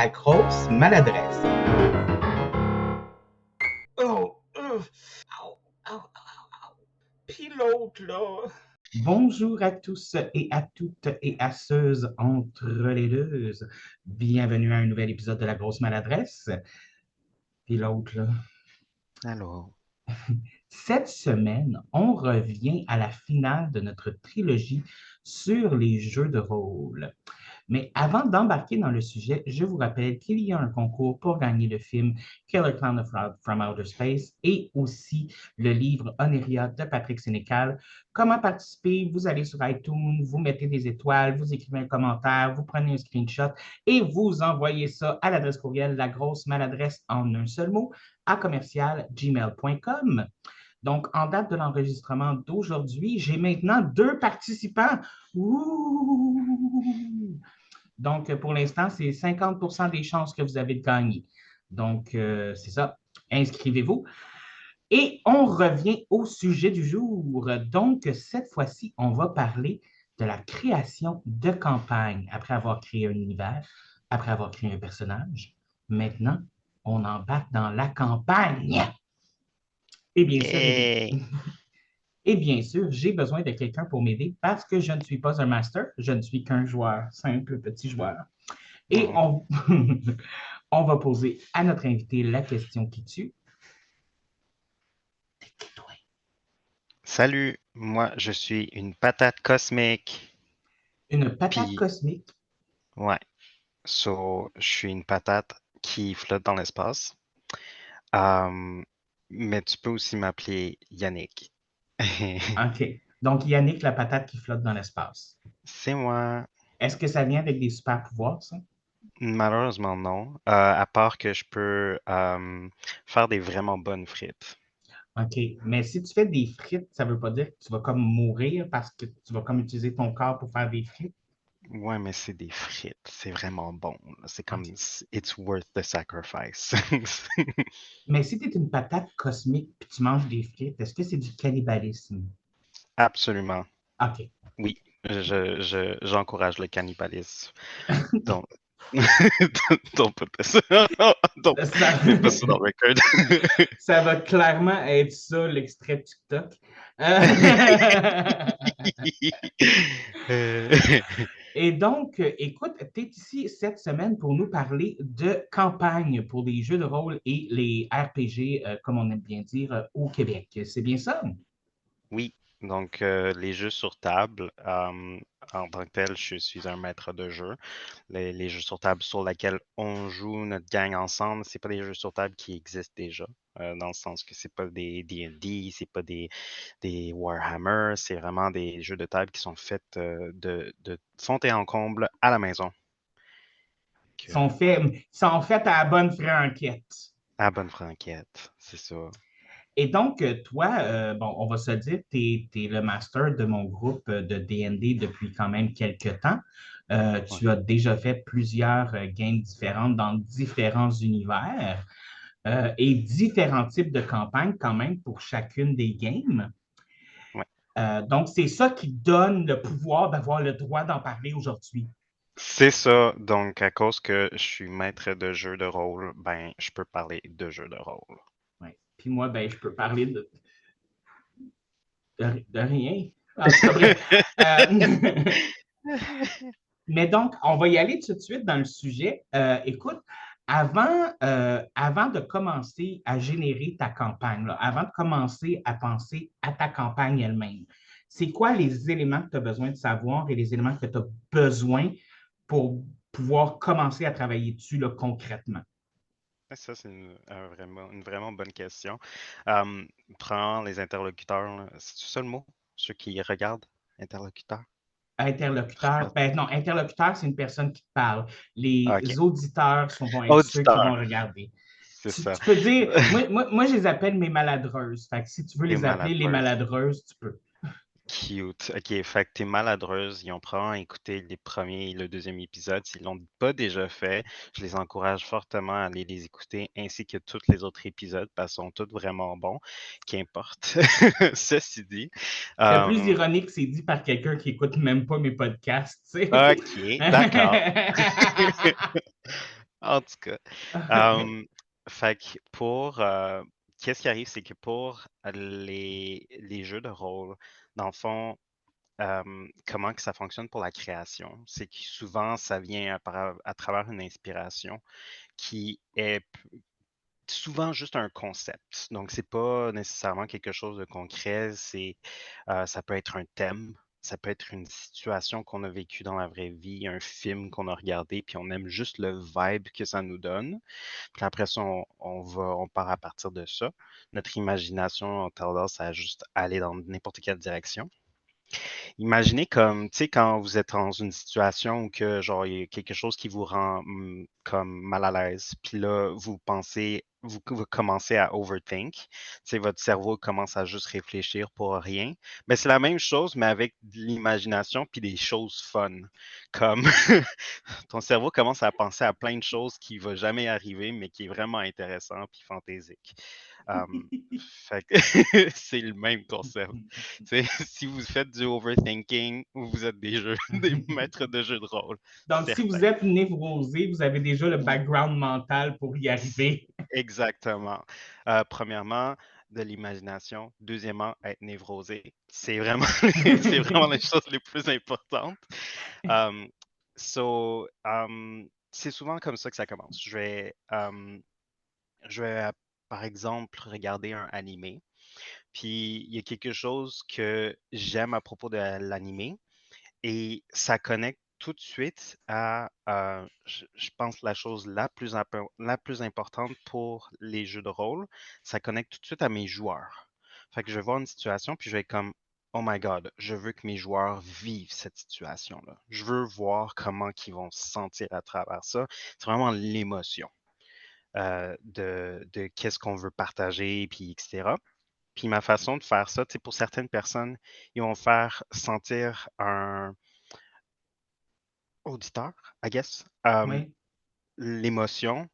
la grosse maladresse. Oh, au, au, au. Puis l'autre, là. Bonjour à tous et à toutes et à ceux entre les deux. Bienvenue à un nouvel épisode de la grosse maladresse. Puis l'autre, là. Alors, Cette semaine, on revient à la finale de notre trilogie sur les jeux de rôle. Mais avant d'embarquer dans le sujet, je vous rappelle qu'il y a un concours pour gagner le film Killer Clown from Outer Space et aussi le livre Oneria de Patrick Sénécal. Comment participer? Vous allez sur iTunes, vous mettez des étoiles, vous écrivez un commentaire, vous prenez un screenshot et vous envoyez ça à l'adresse courriel la grosse maladresse en un seul mot à commercial@gmail.com. Donc, en date de l'enregistrement d'aujourd'hui, j'ai maintenant 2 participants. Ouh! Donc, pour l'instant, c'est 50 des chances que vous avez de gagner. Donc, c'est ça. Inscrivez-vous. Et on revient au sujet du jour. Donc, cette fois-ci, on va parler de la création de campagne. Après avoir créé un univers, après avoir créé un personnage, maintenant, on embarque dans la campagne. Et bien sûr, yay! et bien sûr, j'ai besoin de quelqu'un pour m'aider parce que je ne suis pas un master, je ne suis qu'un joueur, simple petit joueur. Et Mhm. on va poser à notre invité la question qui tue. C'est qui toi? Salut, moi je suis une patate cosmique. Une patate Puis, cosmique. ouais, je suis une patate qui flotte dans l'espace. Euh, mais tu peux aussi m'appeler Yannick. OK. Donc, Yannick, la patate qui flotte dans l'espace. C'est moi. Est-ce que ça vient avec des super pouvoirs, ça? Malheureusement, non. À part que je peux faire des vraiment bonnes frites. OK. Mais si tu fais des frites, ça ne veut pas dire que tu vas comme mourir parce que tu vas comme utiliser ton corps pour faire des frites. Ouais, mais c'est des frites. C'est vraiment bon, là. C'est comme, OK. it's worth the sacrifice. Mais si tu es une patate cosmique et tu manges des frites, est-ce que c'est du cannibalisme? Absolument. OK. Oui, j'encourage le cannibalisme. Donc, don't put this. Don't, Ça, mets pas ça dans le record. ça va clairement être ça, l'extrait TikTok. Euh, Et donc, écoute, tu es ici cette semaine pour nous parler de campagne pour les jeux de rôle et les RPG, comme on aime bien dire, au Québec. C'est bien ça? Oui, donc les jeux sur table, en tant que tel, je suis un maître de jeu. Les jeux sur table sur lesquels on joue notre gang ensemble, c'est pas des jeux sur table qui existent déjà, dans le sens que c'est pas des D&D, c'est pas des Warhammer, c'est vraiment des jeux de table qui sont faits de fond et en comble à la maison. Que, Sont faits à la bonne franquette. à bonne franquette, c'est ça. Et donc, toi, bon, on va se dire, tu es le master de mon groupe de D&D depuis quand même quelques temps. Ouais. Tu as déjà fait plusieurs games différentes dans différents univers et différents types de campagnes quand même pour chacune des games. Ouais. Donc, c'est ça qui donne le pouvoir d'avoir le droit d'en parler aujourd'hui. C'est ça. Donc, à cause que je suis maître de jeu de rôle, ben, je peux parler de jeu de rôle. Ouais. Puis moi, ben, je peux parler de rien. En tout cas, bref. Mais donc, on va y aller tout de suite dans le sujet. Écoute, avant de commencer à générer ta campagne, là, avant de commencer à penser à ta campagne elle-même, c'est quoi les éléments que tu as besoin de savoir et les éléments que tu as besoin pour pouvoir commencer à travailler dessus là, concrètement? Ça, c'est une vraiment bonne question. Prends les interlocuteurs, là. C'est ça le mot? Ceux qui regardent? Interlocuteurs? Interlocuteur, ben non, interlocuteur, c'est une personne qui te parle. Ah, Les ok. auditeurs vont être ceux qui vont Auditeurs, regarder. c'est ça. Tu peux dire, moi, je les appelle mes maladreuses. Fait que si tu veux T'es les appeler les maladreuse. maladreuses, tu peux. Cute. Ok, fait que t'es maladreuse. Ils ont probablement écouté les premiers et le deuxième épisode. S'ils l'ont pas déjà fait, je les encourage fortement à aller les écouter, ainsi que tous les autres épisodes, parce qu'ils sont tous vraiment bons. Qu'importe. Ceci dit. Le plus euh, ironique, c'est dit par quelqu'un qui écoute même pas mes podcasts, tu sais. ok, d'accord. En tout cas, euh, fait que qu'est-ce qui arrive, c'est que pour les jeux de rôle, dans le fond, comment que ça fonctionne pour la création, c'est que souvent, ça vient à travers une inspiration qui est souvent juste un concept. Donc, c'est pas nécessairement quelque chose de concret. Ça peut être un thème, ça peut être une situation qu'on a vécue dans la vraie vie, un film qu'on a regardé, puis on aime juste le vibe que ça nous donne. Puis après ça, on part à partir de ça. Notre imagination a tendance à juste aller dans n'importe quelle direction. Imaginez comme, tu sais, quand vous êtes dans une situation où que, genre, il y a quelque chose qui vous rend comme mal à l'aise, puis là, vous commencez à overthink, tu sais, votre cerveau commence à juste réfléchir pour rien. Mais c'est la même chose, mais avec de l'imagination puis des choses fun. Comme ton cerveau commence à penser à plein de choses qui ne vont jamais arriver, mais qui est vraiment intéressant puis fantaisique. Fait que c'est le même concept. Tu sais, si vous faites du overthinking, vous êtes des maîtres de jeux de rôle, Donc, si certains. vous êtes névrosé, vous avez déjà le Ou- background mental pour y arriver. Exactement. Premièrement, de l'imagination. Deuxièmement, être névrosé. C'est vraiment, c'est vraiment les choses les plus importantes. Um, c'est souvent comme ça que ça commence. Je vais, par exemple, regarder un animé. Puis il y a quelque chose que j'aime à propos de l'animé et ça connecte tout de suite à, je pense, la chose la plus importante pour les jeux de rôle. Ça connecte tout de suite à mes joueurs. Fait que je vais voir une situation, puis je vais être comme, oh my God, je veux que mes joueurs vivent cette situation-là. Je veux voir comment ils vont se sentir à travers ça. C'est vraiment l'émotion de qu'est-ce qu'on veut partager, puis etc. Puis ma façon de faire ça, tu sais, pour certaines personnes, ils vont faire sentir un auditeur, I guess, Oui, l'émotion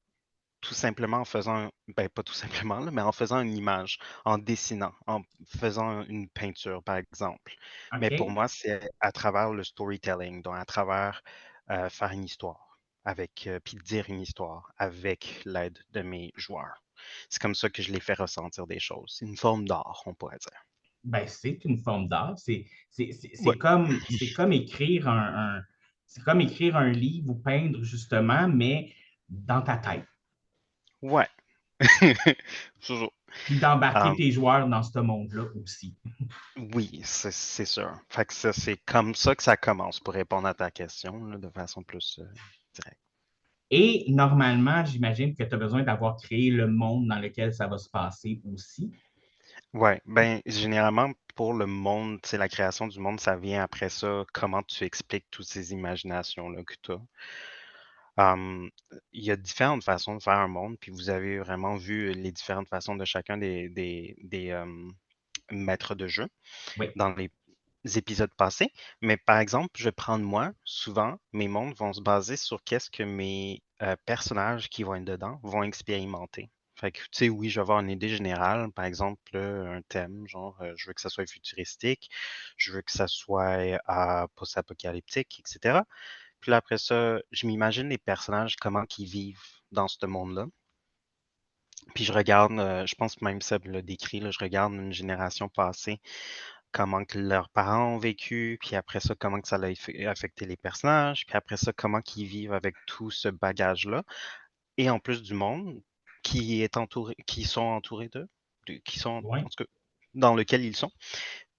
tout simplement en faisant, ben pas tout simplement, là, mais en faisant une image, en dessinant, en faisant une peinture, par exemple. Mais pour OK. moi, c'est à travers le storytelling, donc à travers faire une histoire, puis dire une histoire avec l'aide de mes joueurs. C'est comme ça que je les fais ressentir des choses. C'est une forme d'art, on pourrait dire. Ben, c'est une forme d'art. Ouais. C'est comme écrire c'est comme écrire un livre ou peindre, justement, mais dans ta tête. Ouais. Toujours. Puis d'embarquer Um, tes joueurs dans ce monde-là aussi. oui, c'est sûr. Fait que ça, c'est comme ça que ça commence pour répondre à ta question là, de façon plus directe. Et normalement, j'imagine que tu as besoin d'avoir créé le monde dans lequel ça va se passer aussi. Ouais, ben généralement pour le monde, c'est la création du monde, ça vient après ça, comment tu expliques toutes ces imaginations-là que tu as. Il y a différentes façons de faire un monde, puis vous avez vraiment vu les différentes façons de chacun des maîtres de jeu Oui, dans les épisodes passés. Mais par exemple, je vais prendre moi, souvent, mes mondes vont se baser sur qu'est-ce que mes personnages qui vont être dedans vont expérimenter. Fait que, tu sais, oui, je vais avoir une idée générale, par exemple, un thème, genre, je veux que ça soit futuristique, je veux que ça soit post-apocalyptique, etc. Puis là, après ça, je m'imagine les personnages, comment ils vivent dans ce monde-là. Puis je regarde, je pense même ça l'a décrit, là, je regarde une génération passée comment que leurs parents ont vécu, puis après ça, comment que ça a affecté les personnages, puis après ça, comment qu'ils vivent avec tout ce bagage-là, et en plus du monde qui sont entourés d'eux, qui sont, en oui. tout cas, dans lequel ils sont.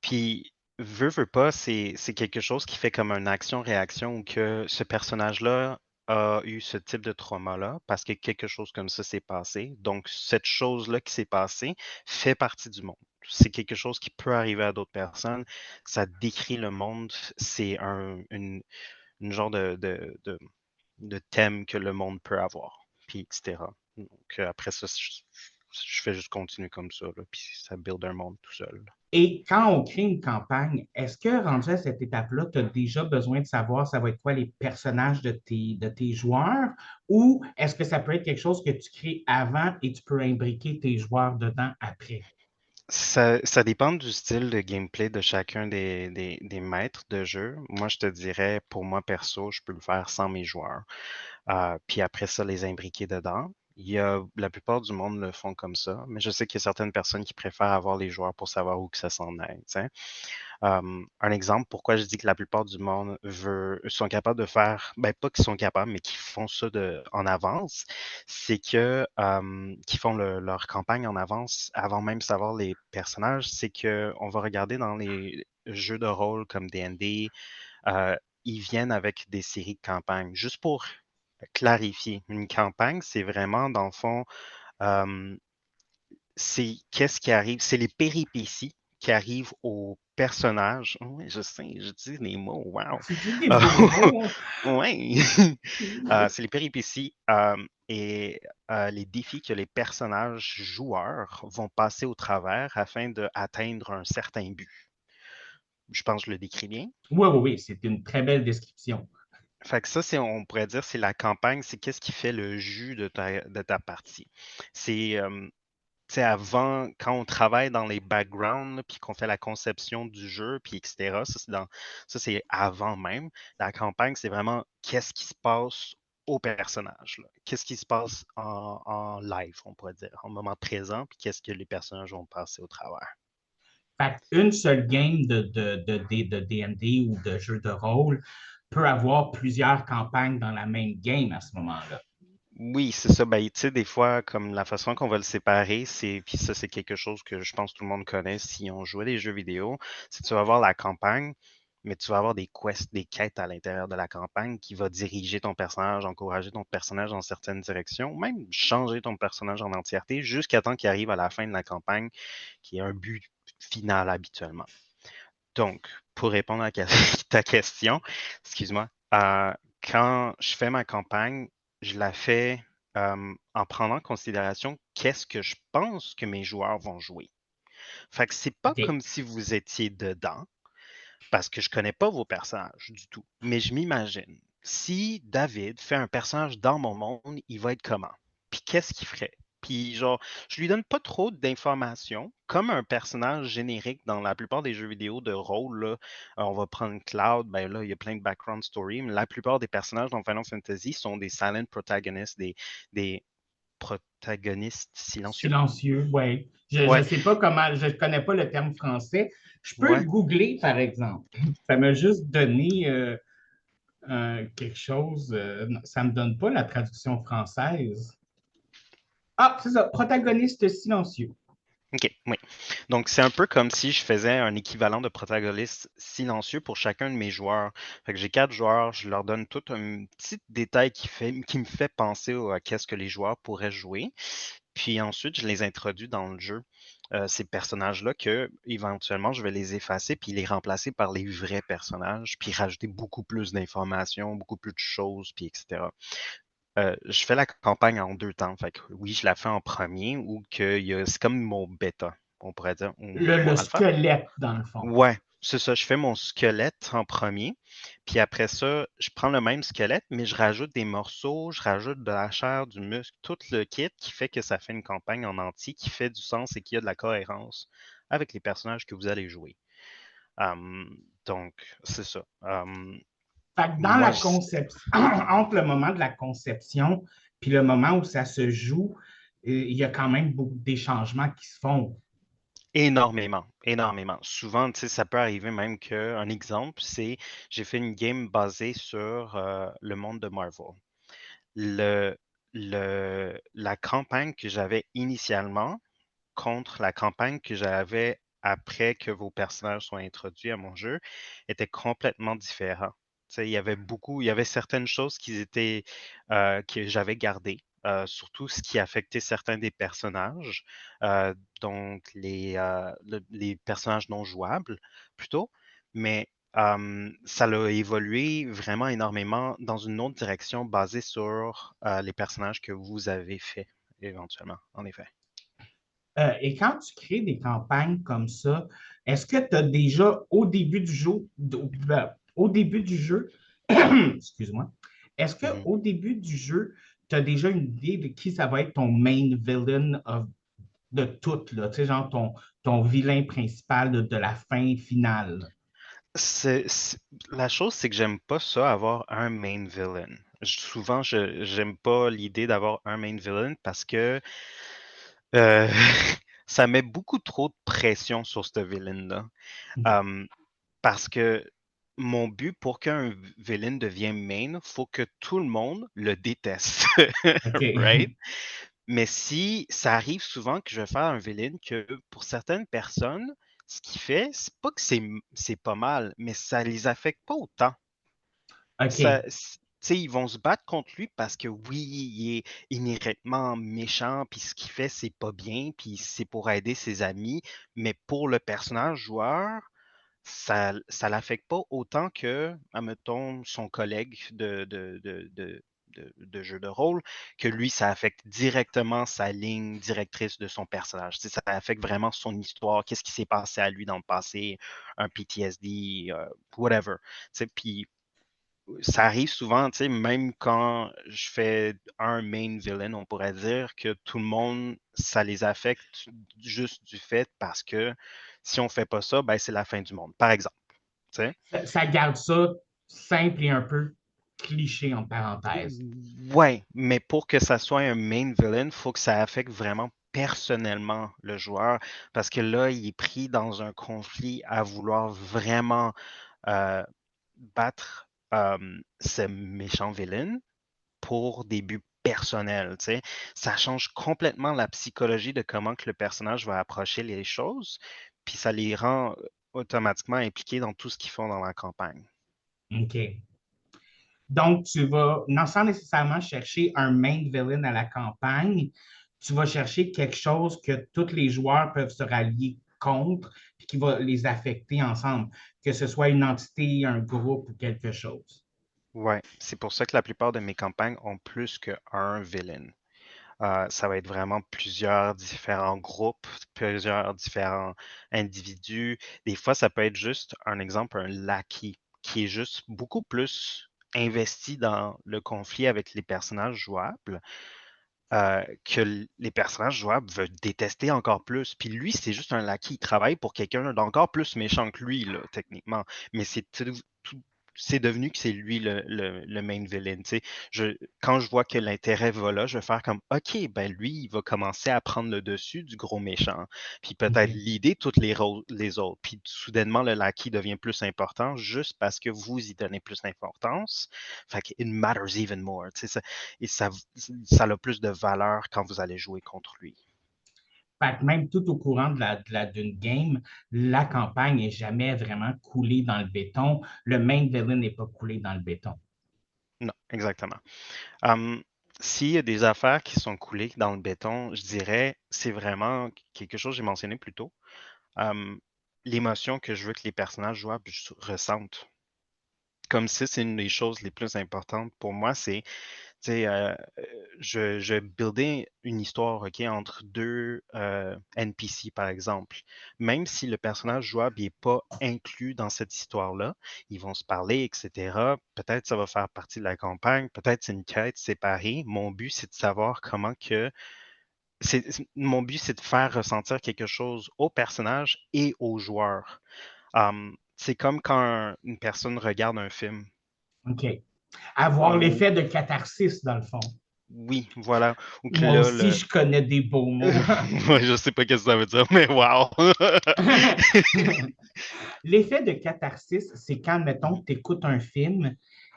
Puis, veut pas, c'est quelque chose qui fait comme une action-réaction où que ce personnage-là a eu ce type de trauma-là parce que quelque chose comme ça s'est passé. Donc, cette chose-là qui s'est passée fait partie du monde. C'est quelque chose qui peut arriver à d'autres personnes. Ça décrit le monde. C'est une genre de thème que le monde peut avoir, puis etc. Donc, après ça, je fais juste continuer comme ça, là, puis ça build un monde tout seul. Et quand on crée une campagne, est-ce que rendu à cette étape-là, tu as déjà besoin de savoir ça va être quoi les personnages de tes joueurs ou est-ce que ça peut être quelque chose que tu crées avant et tu peux imbriquer tes joueurs dedans après? Ça dépend du style de gameplay de chacun des maîtres de jeu. Moi, je te dirais, pour moi perso, je peux le faire sans mes joueurs. puis après ça, les imbriquer dedans. La plupart du monde le font comme ça, mais je sais qu'il y a certaines personnes qui préfèrent avoir les joueurs pour savoir où que ça s'en est, tu sais. Un exemple, pourquoi je dis que la plupart du monde sont capables de faire, ben pas qu'ils sont capables, mais qu'ils font ça en avance, c'est que qu'ils font leur campagne en avance avant même de savoir les personnages, c'est que on va regarder dans les jeux de rôle comme D&D, ils viennent avec des séries de campagnes. Juste pour clarifier, une campagne, c'est vraiment, dans le fond, euh, c'est qu'est-ce qui arrive, c'est les péripéties qui arrivent aux personnages. Oui, je sais, je dis les mots, wow. Tu dis des beaux mots. Oui, c'est les péripéties et les défis que les personnages joueurs vont passer au travers afin d'atteindre un certain but. Je pense que je le décris bien. Oui, oui, oui, c'est une très belle description. Fait que ça, on pourrait dire, c'est la campagne, c'est qu'est-ce qui fait le jus de ta partie. C'est, tu sais, avant, quand on travaille dans les backgrounds, là, puis qu'on fait la conception du jeu, puis etc., ça, c'est avant même. La campagne, c'est vraiment qu'est-ce qui se passe au personnage, là. Qu'est-ce qui se passe en live, on pourrait dire, en moment présent, puis qu'est-ce que les personnages vont passer au travers. Fait une seule game de D&D ou de jeu de rôle peut avoir plusieurs campagnes dans la même game à ce moment-là. Oui, c'est ça. Ben, tu sais, des fois, comme la façon qu'on va le séparer, puis ça, c'est quelque chose que je pense que tout le monde connaît si on jouait des jeux vidéo, c'est que tu vas avoir la campagne, mais tu vas avoir des quests, des quêtes à l'intérieur de la campagne qui va diriger ton personnage, encourager ton personnage dans certaines directions, même changer ton personnage en entièreté jusqu'à temps qu'il arrive à la fin de la campagne, qui est un but final habituellement. Donc, pour répondre à ta question, excuse-moi, quand je fais ma campagne, je la fais en prenant en considération qu'est-ce que je pense que mes joueurs vont jouer. Fait que c'est pas OK. comme si vous étiez dedans, parce que je connais pas vos personnages du tout. Mais je m'imagine, si David fait un personnage dans mon monde, il va être comment? Puis qu'est-ce qu'il ferait? Puis genre, je lui donne pas trop d'informations. Comme un personnage générique dans la plupart des jeux vidéo de rôle, là, on va prendre Cloud, ben là, il y a plein de background story, mais la plupart des personnages dans Final Fantasy sont des silent protagonists, des protagonistes silencieux. Silencieux, oui. Je ne Ouais, sais pas comment, je ne connais pas le terme français. Je peux le ouais. googler, par exemple. Ça m'a juste donné quelque chose. Ça ne me donne pas la traduction française. Ah, c'est ça, protagoniste silencieux. OK, oui. Donc, c'est un peu comme si je faisais un équivalent de protagoniste silencieux pour chacun de mes joueurs. Fait que j'ai 4 joueurs, je leur donne tout un petit détail qui me fait penser à qu'est-ce que les joueurs pourraient jouer. Puis ensuite, je les introduis dans le jeu, ces personnages-là, que éventuellement, je vais les effacer puis les remplacer par les vrais personnages, puis rajouter beaucoup plus d'informations, beaucoup plus de choses, puis etc. Je fais la campagne en 2 temps. Fait que oui, je la fais en premier ou c'est comme mon bêta, on pourrait dire, ou mon Le alpha. squelette, dans le fond. Ouais, c'est ça. Je fais mon squelette en premier. Puis après ça, je prends le même squelette, mais je rajoute des morceaux, je rajoute de la chair, du muscle, tout le kit qui fait que ça fait une campagne en entier, qui fait du sens et qui a de la cohérence avec les personnages que vous allez jouer. Donc, c'est ça. Fait que dans Moi, la conception, entre le moment de la conception puis le moment où ça se joue, il y a quand même beaucoup des changements qui se font. énormément, énormément. Souvent, tu sais, ça peut arriver même qu'un exemple, c'est j'ai fait une game basée sur le monde de Marvel. Le, la campagne que j'avais initialement contre la campagne que j'avais après que vos personnages soient introduits à mon jeu était complètement différent. Tu sais, il y avait certaines choses que j'avais gardées, surtout ce qui affectait certains des personnages, donc les personnages non jouables plutôt, mais ça l'a évolué vraiment énormément dans une autre direction basée sur les personnages que vous avez faits éventuellement, en effet. Et quand tu crées des campagnes comme ça, est-ce que tu as déjà au début du jeu, excuse-moi, est-ce Mhm. qu'au début du jeu, tu as déjà une idée de qui ça va être ton main villain de tout, là, tu sais, genre ton vilain principal de la fin finale? C'est- c'est- la chose, c'est que j'aime pas ça avoir un main villain. Souvent, j'aime pas l'idée d'avoir un main villain parce que euh, ça met beaucoup trop de pression sur ce villain-là. OK. Euh, Parce que mon but pour qu'un villain devienne main, faut que tout le monde le déteste. Right? OK. Mais si ça arrive souvent que je vais faire un villain que pour certaines personnes, ce qu'il fait, c'est pas que c'est pas mal, mais ça les affecte pas autant. Ça, OK. tu sais, ils vont se battre contre lui parce que oui, il est inhéremment méchant, puis ce qu'il fait, c'est pas bien, puis c'est pour aider ses amis, mais pour le personnage joueur, ça l'affecte pas autant que, admettons, son collègue de jeu de rôle, que lui, ça affecte directement sa ligne directrice de son personnage. Tu sais, ça affecte vraiment son histoire, qu'est-ce qui s'est passé à lui dans le passé, un PTSD, whatever. Tu sais, puis ça arrive souvent, tu sais, même quand je fais un main villain, on pourrait dire que tout le monde, ça les affecte juste du fait parce que si on fait pas ça, ben c'est la fin du monde, par exemple. Tu sais? Ça garde ça simple et un peu cliché en parenthèse. Ouais, mais pour que ça soit un main villain, il faut que ça affecte vraiment personnellement le joueur parce que là, il est pris dans un conflit à vouloir vraiment euh, battre ce méchant villain pour des buts personnels, tu sais. Ça change complètement la psychologie de comment que le personnage va approcher les choses, puis ça les rend automatiquement impliqués dans tout ce qu'ils font dans la campagne. OK. Donc, tu vas, non sans nécessairement chercher un main villain à la campagne, tu vas chercher quelque chose que tous les joueurs peuvent se rallier contre, puis qui va les affecter ensemble, que ce soit une entité, un groupe ou quelque chose. Ouais, c'est pour ça que la plupart de mes campagnes ont plus qu'un villain. Ça va être vraiment plusieurs différents groupes, plusieurs différents individus. Des fois, ça peut être juste un exemple, un lackey, qui est juste beaucoup plus investi dans le conflit avec les personnages jouables, que les personnages jouables veulent détester encore plus. Puis lui, c'est juste un lackey. Il travaille pour quelqu'un d'encore plus méchant que lui, là, techniquement. Mais c'est devenu que c'est lui le main villain. Tu sais. Quand je vois que l'intérêt va là, je vais faire comme OK, ben lui, il va commencer à prendre le dessus du gros méchant. Puis peut-être OK. l'idée toutes les autres. Puis soudainement, le lackey devient plus important juste parce que vous y donnez plus d'importance. Fait que it matters even more. Tu sais, et ça a plus de valeur quand vous allez jouer contre lui. Fait que même tout au courant d'une game, la campagne n'est jamais vraiment coulée dans le béton. Le main villain n'est pas coulé dans le béton. Non, exactement. Hum, S'il y a des affaires qui sont coulées dans le béton, je dirais c'est vraiment quelque chose que j'ai mentionné plus tôt. Hum, L'émotion que je veux que les personnages jouables ressentent. Comme si c'est une des choses les plus importantes pour moi, c'est tu sais, je buildais une histoire, OK, entre 2 NPC, par exemple. Même si le personnage jouable n'est pas inclus dans cette histoire-là, ils vont se parler, et cetera. Peut-être ça va faire partie de la campagne, peut-être c'est une quête séparée. Mon but, c'est de savoir comment que mon but, c'est de faire ressentir quelque chose au personnage et aux joueurs. C'est comme quand une personne regarde un film. OK. Avoir Ou l'effet de catharsis, dans le fond. oui, voilà. Ou que Moi là, aussi, je connais des beaux mots. Ouais, je sais pas qu'est-ce que ça veut dire, mais wow! L'effet de catharsis, c'est quand, mettons, Mhm. tu écoutes un film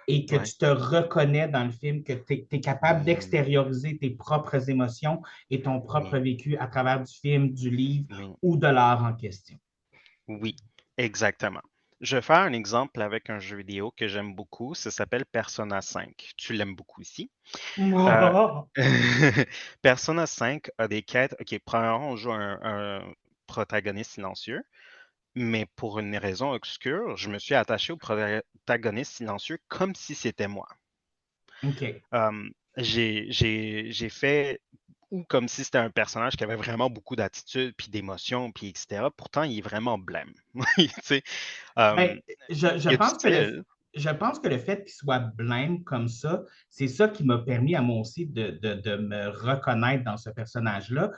et que Ouais. tu te reconnais dans le film, que tu es capable Oui, d'extérioriser tes propres émotions et ton propre oui, vécu à travers du film, du livre oui, ou de l'art en question. oui, exactement. Je vais faire un exemple avec un jeu vidéo que j'aime beaucoup. Ça s'appelle Persona 5. Tu l'aimes beaucoup ici. Euh, Persona 5 a des quêtes. OK, premièrement, on joue un protagoniste silencieux, mais pour une raison obscure, je me suis attaché au protagoniste silencieux comme si c'était moi. OK. J'ai fait ou comme si c'était un personnage qui avait vraiment beaucoup d'attitude, puis d'émotions, puis etc. Pourtant, il est vraiment blême. Tu sais, Ben, euh, je il y a du pense que style. je pense que le fait qu'il soit blême comme ça, c'est ça qui m'a permis à moi aussi de me reconnaître dans ce personnage-là,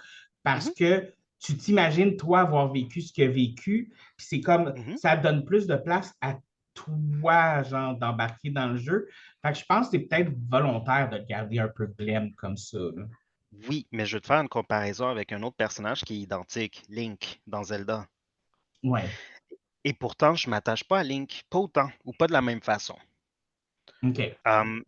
parce Mhm, que tu t'imagines, toi, avoir vécu ce qu'il a vécu, puis c'est comme, mhm, ça donne plus de place à toi, genre, d'embarquer dans le jeu, Fait que je pense que c'est peut-être volontaire de le garder un peu blême comme ça, là. Oui, mais je vais te faire une comparaison avec un autre personnage qui est identique, Link, dans Zelda. Ouais. Et pourtant, je m'attache pas à Link, pas autant, ou pas de la même façon. OK. Euh,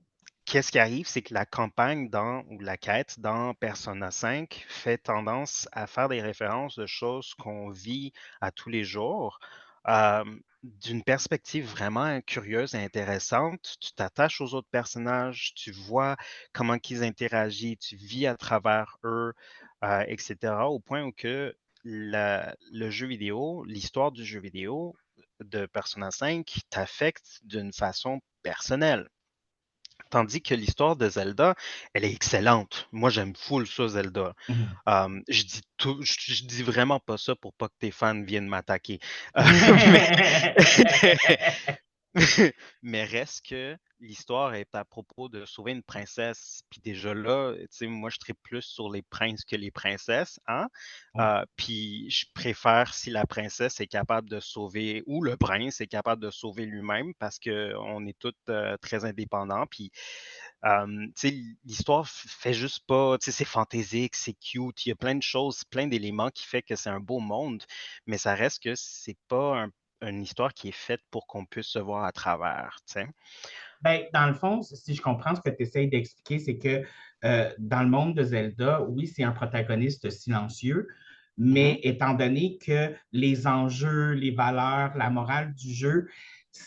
Qu'est-ce qui arrive, c'est que la campagne ou la quête dans Persona 5 fait tendance à faire des références de choses qu'on vit à tous les jours, euh, d'une perspective vraiment curieuse et intéressante. Tu t'attaches aux autres personnages, tu vois comment ils interagissent, tu vis à travers eux, etc. Au point où que le jeu vidéo, l'histoire du jeu vidéo de Persona 5 t'affecte d'une façon personnelle. Tandis que l'histoire de Zelda, elle est excellente. Moi, j'aime full ça, Zelda. Mhm. Je dis vraiment pas ça pour pas que tes fans viennent m'attaquer. Mais, mais reste que l'histoire est à propos de sauver une princesse. Puis déjà là, tu sais, moi, je tripe plus sur les princes que les princesses, hein? Ouais. Puis je préfère si la princesse est capable de sauver, ou le prince est capable de sauver lui-même, parce qu'on est tous très indépendants. Puis tu sais, l'histoire fait juste pas, tu sais, c'est fantaisique, c'est cute, il y a plein de choses, plein d'éléments qui fait que c'est un beau monde, mais ça reste que c'est pas une histoire qui est faite pour qu'on puisse se voir à travers, tu sais. Ben, dans le fond, si je comprends ce que tu essayes d'expliquer, c'est que dans le monde de Zelda, oui, c'est un protagoniste silencieux, Mhm, mais étant donné que les enjeux, les valeurs, la morale du jeu,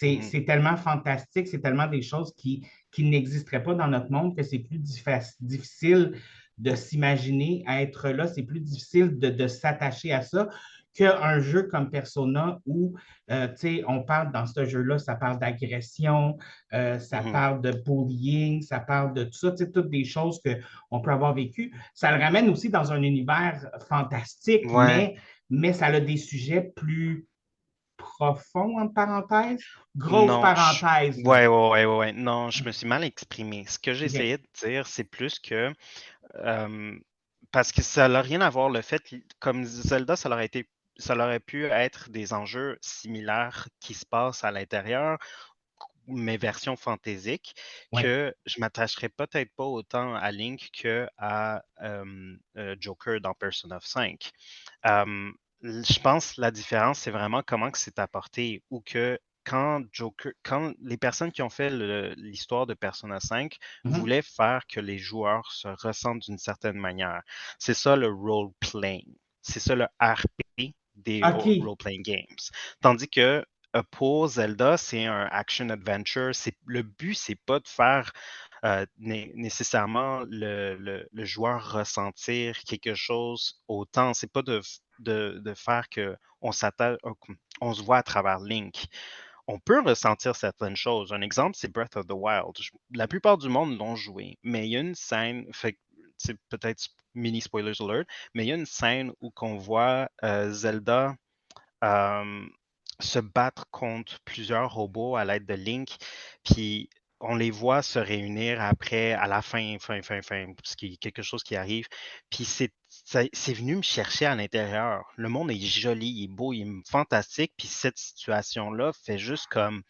mhm, c'est tellement fantastique, c'est tellement des choses qui n'existeraient pas dans notre monde que c'est plus difficile de s'imaginer être là, c'est plus difficile de s'attacher à ça qu'un jeu comme Persona où, tu sais, on parle dans ce jeu-là, ça parle d'agression, ça mhm. parle de bullying, ça parle de tout ça, tu sais, toutes des choses qu'on peut avoir vécues. Ça le ramène aussi dans un univers fantastique, Ouais, mais ça a des sujets plus profonds, entre parenthèses. Grosse non, parenthèse, là. ouais, ouais, ouais, ouais, ouais. Non, je me suis mal exprimé. Ce que OK. j'essayais de dire, c'est plus que euh, parce que ça n'a rien à voir le fait, comme Zelda, ça aurait pu être des enjeux similaires qui se passent à l'intérieur, mes versions fantaisiques, Ouais. que je m'attacherais peut-être pas autant à Link que à Joker dans Persona 5. Euh, je pense que la différence, c'est vraiment comment que c'est apporté, ou que quand les personnes qui ont fait l'histoire de Persona 5 Mhm. voulaient faire que les joueurs se ressentent d'une certaine manière. C'est ça le role-playing. C'est ça le RP des OK. role-playing games. Tandis que pour Zelda, c'est un action-adventure. Le but, c'est pas de faire nécessairement le joueur ressentir quelque chose autant. C'est pas de faire que on se voit à travers Link. On peut ressentir certaines choses. Un exemple, c'est Breath of the Wild. La plupart du monde l'ont joué, mais il y a une scène, fait que c'est peut-être mini spoilers alert, mais il y a une scène où qu'on voit Zelda euh, se battre contre plusieurs robots à l'aide de Link, puis on les voit se réunir après, à la fin, parce qu'il y a quelque chose qui arrive. Puis c'est venu me chercher à l'intérieur. Le monde est joli, il est beau, il est fantastique, puis cette situation-là fait juste comme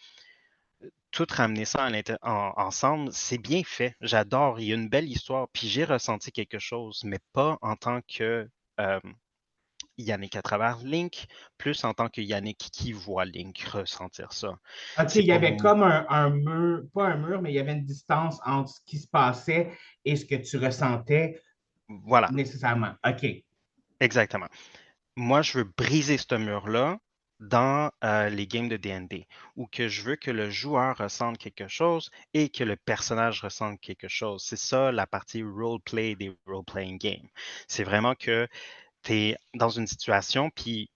tout ramener ça ensemble. C'est bien fait, j'adore, il y a une belle histoire, puis j'ai ressenti quelque chose, mais pas en tant que euh, Yannick à travers Link, plus en tant que Yannick qui voit Link ressentir ça. OK, C'est il y pas avait comme un mur, pas un mur, mais il y avait une distance entre ce qui se passait et ce que tu ressentais Voilà, nécessairement. OK. exactement. Moi, je veux briser ce mur-là dans les games de D&D, où que je veux que le joueur ressente quelque chose et que le personnage ressente quelque chose. C'est ça la partie roleplay des role-playing games. C'est vraiment que tu es dans une situation, puis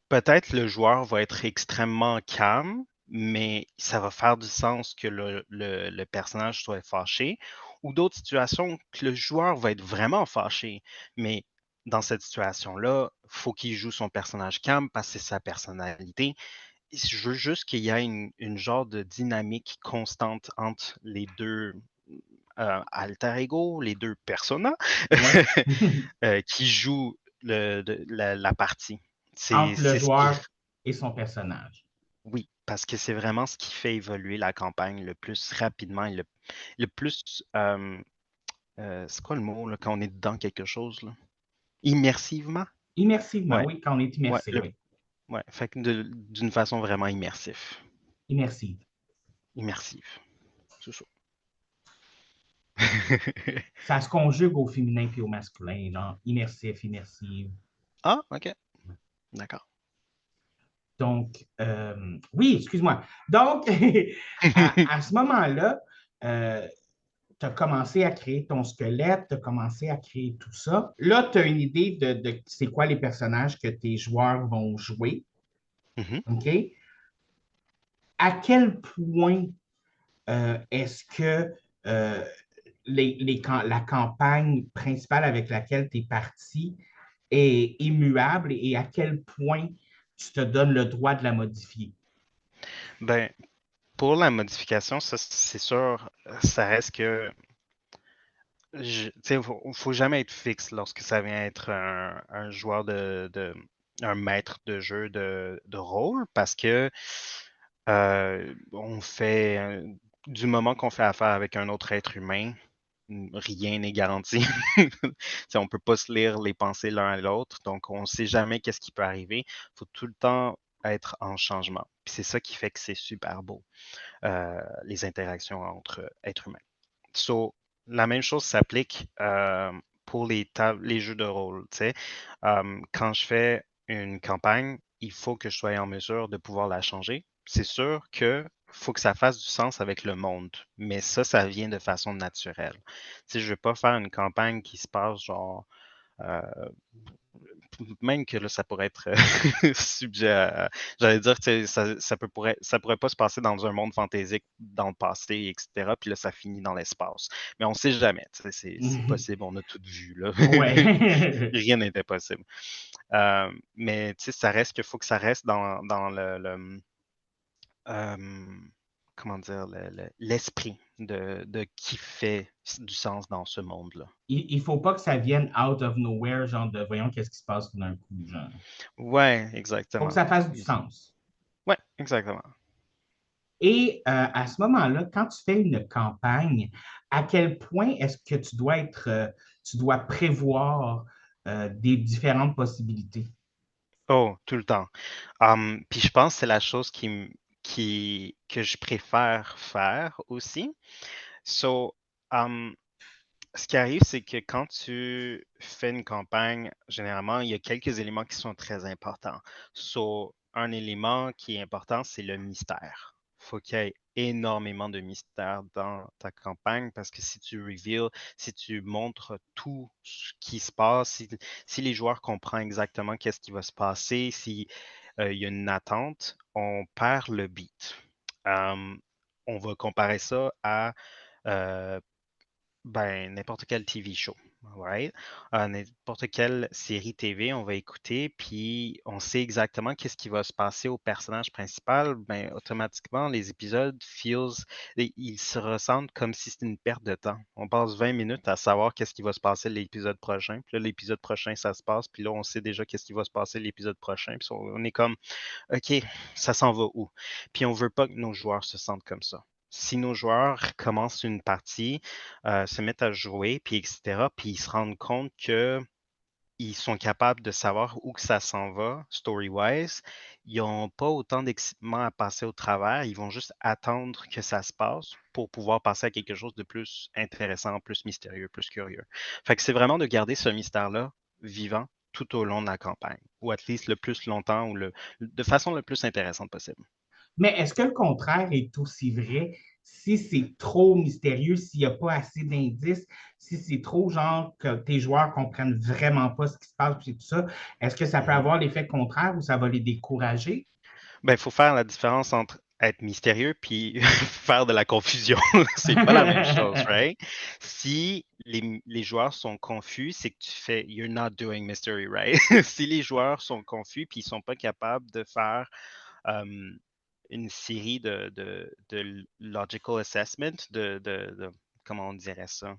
peut-être le joueur va être extrêmement calme, mais ça va faire du sens que le personnage soit fâché, ou d'autres situations que le joueur va être vraiment fâché, mais dans cette situation-là, il faut qu'il joue son personnage calme parce que c'est sa personnalité. Je veux juste qu'il y ait une genre de dynamique constante entre les deux alter ego, les deux personas Ouais. qui jouent la partie. C'est Entre le ce qui joueur et son personnage. Oui, parce que c'est vraiment ce qui fait évoluer la campagne le plus rapidement et le plus, c'est quoi le mot là, quand on est dedans quelque chose là? Immersivement? Immersivement, Ouais, oui, quand on est ouais, immersé, oui. ouais. Fait que d'une façon vraiment Immersive. immersive. C'est ça. Ça se conjugue au féminin puis au masculin, genre immersif, immersive. Ah, ok, d'accord. Donc, oui, excuse-moi. Donc, à ce moment-là, tu as commencé à créer ton squelette, tu as commencé à créer tout ça. Là, tu as une idée de c'est quoi les personnages que tes joueurs vont jouer. Mhm. OK? À quel point est-ce que euh, la campagne principale avec laquelle tu es parti est immuable et à quel point tu te donnes le droit de la modifier? Ben, pour la modification, ça, c'est sûr, ça reste que, tu sais, faut jamais être fixe lorsque ça vient être un joueur un maître de jeu de rôle, parce que on fait, du moment qu'on fait affaire avec un autre être humain, rien n'est garanti. Tu sais, on peut pas se lire les pensées l'un à l'autre, donc on sait jamais qu'est-ce qui peut arriver. Il faut tout le temps être en changement. Puis c'est ça qui fait que c'est super beau, les interactions entre êtres humains. So, la même chose s'applique pour les jeux de rôle. Tu sais. Quand je fais une campagne, il faut que je sois en mesure de pouvoir la changer. C'est sûr que faut que ça fasse du sens avec le monde, mais ça vient de façon naturelle. Tu sais, je ne vais pas faire une campagne qui se passe genre euh, même que là, ça pourrait être sujet à. J'allais dire que ça pourrait pas se passer dans un monde fantaisique dans le passé, etc. Puis là, ça finit dans l'espace. Mais on ne sait jamais. C'est possible, on a tout vu. Là. Ouais. Rien n'était possible. Mais ça reste qu'il faut que ça reste dans euh, comment dire, l'esprit de qui fait du sens dans ce monde-là. Il ne faut pas que ça vienne out of nowhere, genre de voyons qu'est-ce qui se passe tout d'un coup, genre. Ouais, Il faut que exactement. ça fasse du sens. Ouais, exactement. Et à ce moment-là, quand tu fais une campagne, à quel point est-ce que tu dois prévoir des différentes possibilités? Oh, tout le temps. Puis je pense que c'est la chose que je préfère faire aussi. So, um, ce qui arrive, c'est que quand tu fais une campagne, généralement, il y a quelques éléments qui sont très importants. So, un élément qui est important, c'est le mystère. Faut qu'il y ait énormément de mystère dans ta campagne parce que si tu reveals, si tu montres tout ce qui se passe, si les joueurs comprennent exactement qu'est-ce qui va se passer, si il y a une attente, on perd le beat. Um, on va comparer ça à euh, ben, n'importe quel TV show, right? N'importe quelle série TV, on va écouter, puis on sait exactement qu'est-ce qui va se passer au personnage principal. Ben, automatiquement, les épisodes ils se ressentent comme si c'était une perte de temps. On passe 20 minutes à savoir qu'est-ce qui va se passer l'épisode prochain, puis là, l'épisode prochain, ça se passe, puis là, on sait déjà qu'est-ce qui va se passer l'épisode prochain, puis on est comme, OK, ça s'en va où? Puis on veut pas que nos joueurs se sentent comme ça. Si nos joueurs commencent une partie, se mettent à jouer, puis etc., puis ils se rendent compte que ils sont capables de savoir où que ça s'en va, story-wise, ils n'ont pas autant d'excitement à passer au travers, ils vont juste attendre que ça se passe pour pouvoir passer à quelque chose de plus intéressant, plus mystérieux, plus curieux. Fait que c'est vraiment de garder ce mystère-là vivant tout au long de la campagne, ou at least le plus longtemps, ou de façon le plus intéressante possible. Mais est-ce que le contraire est aussi vrai si c'est trop mystérieux, s'il n'y a pas assez d'indices, si c'est trop genre que tes joueurs comprennent vraiment pas ce qui se passe et tout ça, est-ce que ça peut Mhm. avoir l'effet contraire ou ça va les décourager? Ben, il faut faire la différence entre être mystérieux puis faire de la confusion. C'est pas la même chose, right? Si les joueurs sont confus, c'est que tu fais you're not doing mystery, right? Si les joueurs sont confus puis ils sont pas capables de faire euh, une série de logical assessment, comment on dirait ça?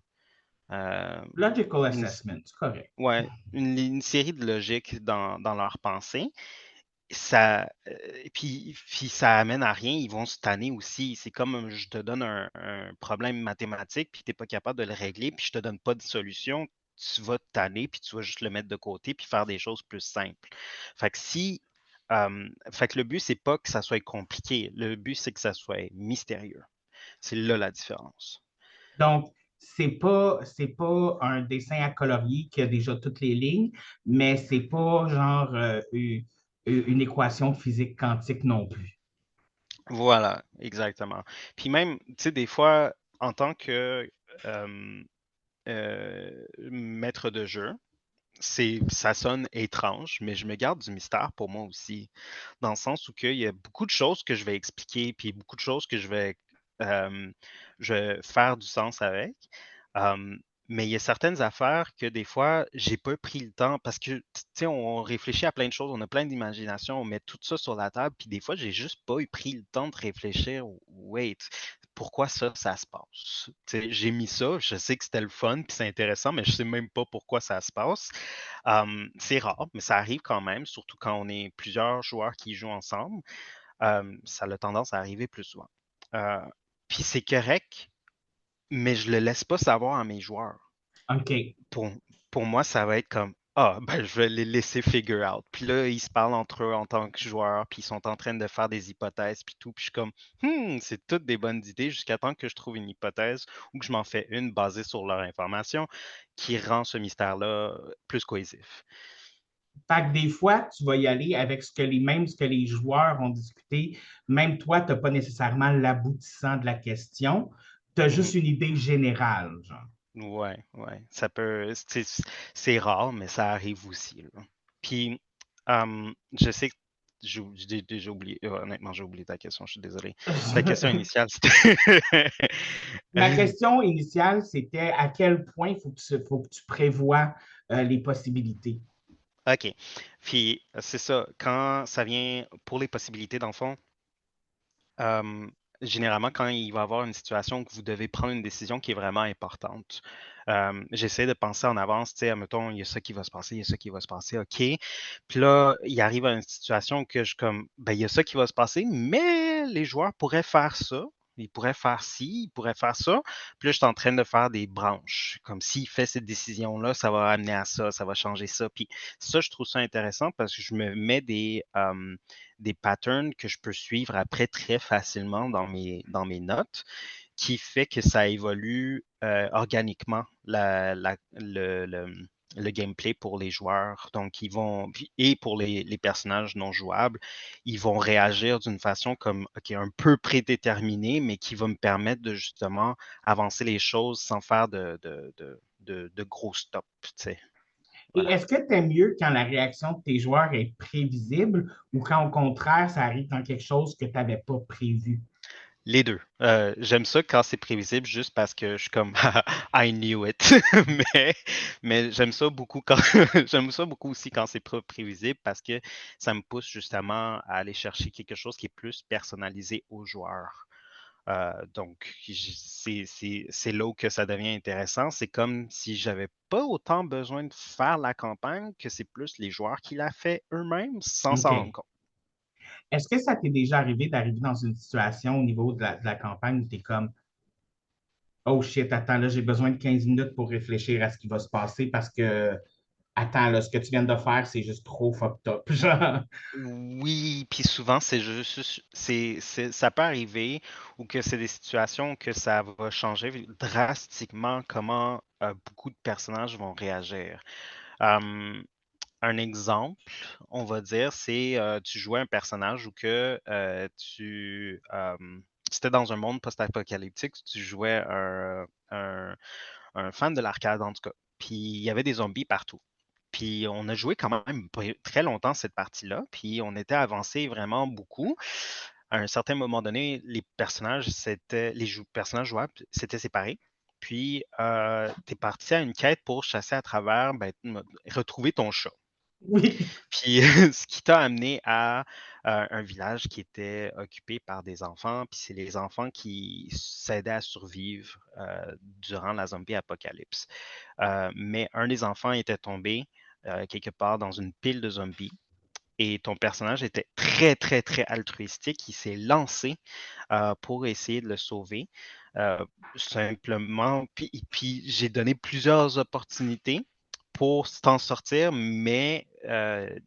Euh, Logical une, assessment, c'est correct. ouais, une série de logique dans leur pensée, puis ça amène à rien, ils vont se tanner aussi. C'est comme je te donne un problème mathématique, puis tu n'es pas capable de le régler, puis je te donne pas de solution, tu vas te tanner, puis tu vas juste le mettre de côté, puis faire des choses plus simples. Fait que fait que le but, c'est pas que ça soit compliqué. Le but, c'est que ça soit mystérieux. C'est là la différence. Donc, c'est pas un dessin à colorier qui a déjà toutes les lignes, mais c'est pas genre une équation de physique quantique non plus. Voilà, exactement. Puis même, tu sais, des fois, en tant que euh, maître de jeu, ça sonne étrange, mais je me garde du mystère pour moi aussi, dans le sens où il y a beaucoup de choses que je vais expliquer, puis beaucoup de choses que euh, je vais faire du sens avec. Euh, mais il y a certaines affaires que des fois, j'ai pas pris le temps parce que, tu sais, on réfléchit à plein de choses, on a plein d'imagination, on met tout ça sur la table, puis des fois, j'ai juste pas eu pris le temps de réfléchir. Wait, pourquoi ça se passe? Tu sais, j'ai mis ça, je sais que c'était le fun, puis c'est intéressant, mais je sais même pas pourquoi ça se passe. C'est rare, mais ça arrive quand même, surtout quand on est plusieurs joueurs qui jouent ensemble. Ça a tendance à arriver plus souvent. Euh, Puis c'est correct, mais je le laisse pas savoir à mes joueurs. OK. Pour, pour moi, ça va être comme ah, ben je vais les laisser figure out. Puis là, ils se parlent entre eux en tant que joueurs, puis ils sont en train de faire des hypothèses, puis tout. Puis je suis comme c'est toutes des bonnes idées jusqu'à temps que je trouve une hypothèse ou que je m'en fais une basée sur leur information qui rend ce mystère-là plus cohésif. Fait que des fois, tu vas y aller avec ce que les joueurs ont discuté. Même toi, tu n'as pas nécessairement l'aboutissant de la question. Tu as juste Mhm. une idée générale, genre. Ouais, ouais. Ça peut. C'est rare, mais ça arrive aussi, là. Puis, je sais que j'ai déjà oublié. Honnêtement, j'ai oublié ta question, je suis désolé. Ta question initiale, c'était. Ma question initiale, c'était à quel point faut que tu prévois les possibilités. OK. Puis, c'est ça. Quand ça vient pour les possibilités, dans le fond, Euh, généralement, quand il va y avoir une situation où vous devez prendre une décision qui est vraiment importante, j'essaie de penser en avance, tu sais, admettons, il y a ça qui va se passer, il y a ça qui va se passer, OK. Puis là, il arrive à une situation que je comme, ben, il y a ça qui va se passer, mais les joueurs pourraient faire ça. Ils pourraient faire ci, ils pourraient faire ça. Puis là, je suis en train de faire des branches. Comme s'il fait cette décision-là, ça va amener à ça va changer ça. Puis ça, je trouve ça intéressant parce que je me mets des patterns que je peux suivre après très facilement dans mes notes, qui fait que ça évolue organiquement le gameplay pour les joueurs. Donc, et pour les personnages non jouables, ils vont réagir d'une façon comme, OK, un peu prédéterminée, mais qui va me permettre de justement avancer les choses sans faire de gros stops, tu sais. Et Voilà. est-ce que tu aimes mieux quand la réaction de tes joueurs est prévisible ou quand au contraire, ça arrive dans quelque chose que tu n'avais pas prévu? Les 2. J'aime ça quand c'est prévisible juste parce que je suis comme I knew it. Mais, mais j'aime ça beaucoup quand j'aime ça beaucoup aussi quand c'est pas prévisible parce que ça me pousse justement à aller chercher quelque chose qui est plus personnalisé aux joueurs. Donc, c'est là où que ça devient intéressant. C'est comme si j'avais pas autant besoin de faire la campagne, que c'est plus les joueurs qui la fait eux-mêmes sans s'en rendre OK. compte. Est-ce que ça t'est déjà arrivé d'arriver dans une situation au niveau de la campagne où tu es comme oh shit, attends, là, j'ai besoin de 15 minutes pour réfléchir à ce qui va se passer parce que, attends, là, ce que tu viens de faire, c'est juste trop fucked up. Genre, Oui, puis souvent, c'est juste, ça peut arriver ou que c'est des situations que ça va changer drastiquement comment beaucoup de personnages vont réagir. Euh, un exemple, on va dire, c'est tu jouais un personnage ou que c'était dans un monde post-apocalyptique, tu jouais un fan de l'arcade en tout cas. Puis il y avait des zombies partout. Puis on a joué quand même très longtemps cette partie-là, puis on était avancé vraiment beaucoup. À un certain moment donné, personnages jouables s'étaient séparés. Puis tu es parti à une quête pour chasser à travers, ben, retrouver ton chat. oui. Puis ce qui t'a amené à un village qui était occupé par des enfants, puis c'est les enfants qui s'aidaient à survivre durant la zombie apocalypse. Mais un des enfants était tombé quelque part dans une pile de zombies. et ton personnage était très, très, très altruistique. Il s'est lancé pour essayer de le sauver. Euh, Simplement, puis j'ai donné plusieurs opportunités pour s'en sortir, mais le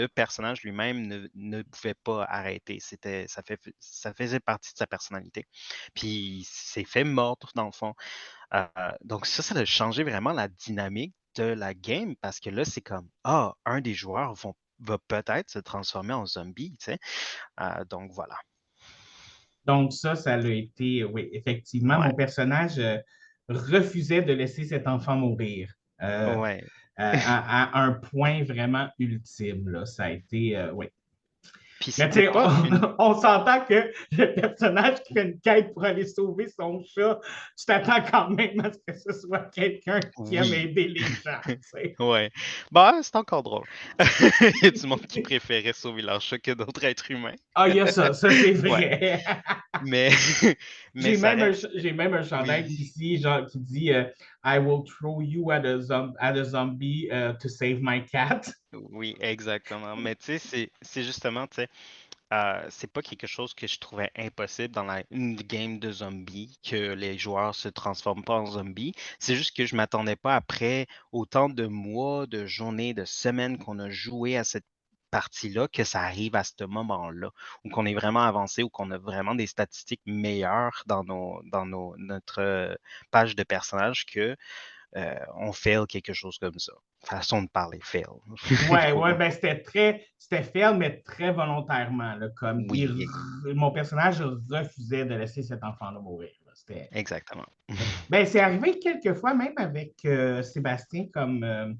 personnage lui-même ne pouvait pas arrêter. Ça faisait partie de sa personnalité. Puis il s'est fait mordre, dans le fond. Euh, donc ça a changé vraiment la dynamique de la game parce que là, c'est comme, ah, un des joueurs va peut-être se transformer en zombie, tu sais. Donc voilà. Donc ça l'a été, oui, effectivement, Ouais. mon personnage refusait de laisser cet enfant mourir Ouais. à un point vraiment ultime, là. Ça a été, oui. Puis Mais tu c'était sais, pas une. on s'entend que le personnage qui fait une quête pour aller sauver son chat, tu t'attends quand même à ce que ce soit quelqu'un qui aime Oui. aider les gens, tu sais. Ouais. Bah, c'est encore drôle. Il y a du monde qui préférait sauver leur chat que d'autres êtres humains. Ah, il y a ça c'est Ouais. vrai. Mais, mais ça reste. J'ai même un Oui. chandail ici, genre, qui dit I will throw you at at a zombie to save my cat. Oui, exactement. Mais tu sais, c'est justement, tu sais, c'est pas quelque chose que je trouvais impossible dans une game de zombies, que les joueurs se transforment pas en zombies. C'est juste que je m'attendais pas après autant de mois, de journées, de semaines qu'on a joué à cette partie-là, que ça arrive à ce moment-là, ou qu'on est vraiment avancé, ou qu'on a vraiment des statistiques meilleures notre page de personnages que on fail quelque chose comme ça. Façon de parler, fail. Ouais, Faut ouais, pas. ben c'était fait, mais très volontairement, là, comme Oui, mon personnage refusait de laisser cet enfant-là mourir, là. C'était, exactement. ben, c'est arrivé quelques fois, même avec Sébastien comme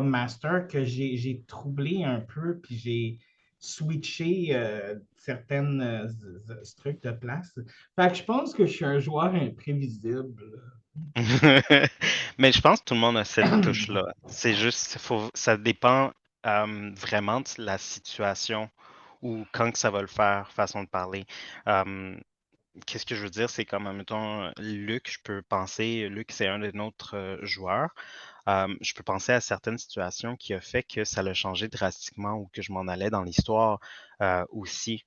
master, que j'ai troublé un peu, puis j'ai switché certaines trucs de place. Fait que je pense que je suis un joueur imprévisible. Mais je pense que tout le monde a cette touche-là. C'est juste, ça dépend vraiment de la situation ou quand que ça va le faire, façon de parler. Euh, Qu'est-ce que je veux dire? C'est comme, mettons, Luc, je peux penser, Luc, c'est un de notre joueurs. Je peux penser à certaines situations qui a fait que ça l'a changé drastiquement ou que je m'en allais dans l'histoire aussi.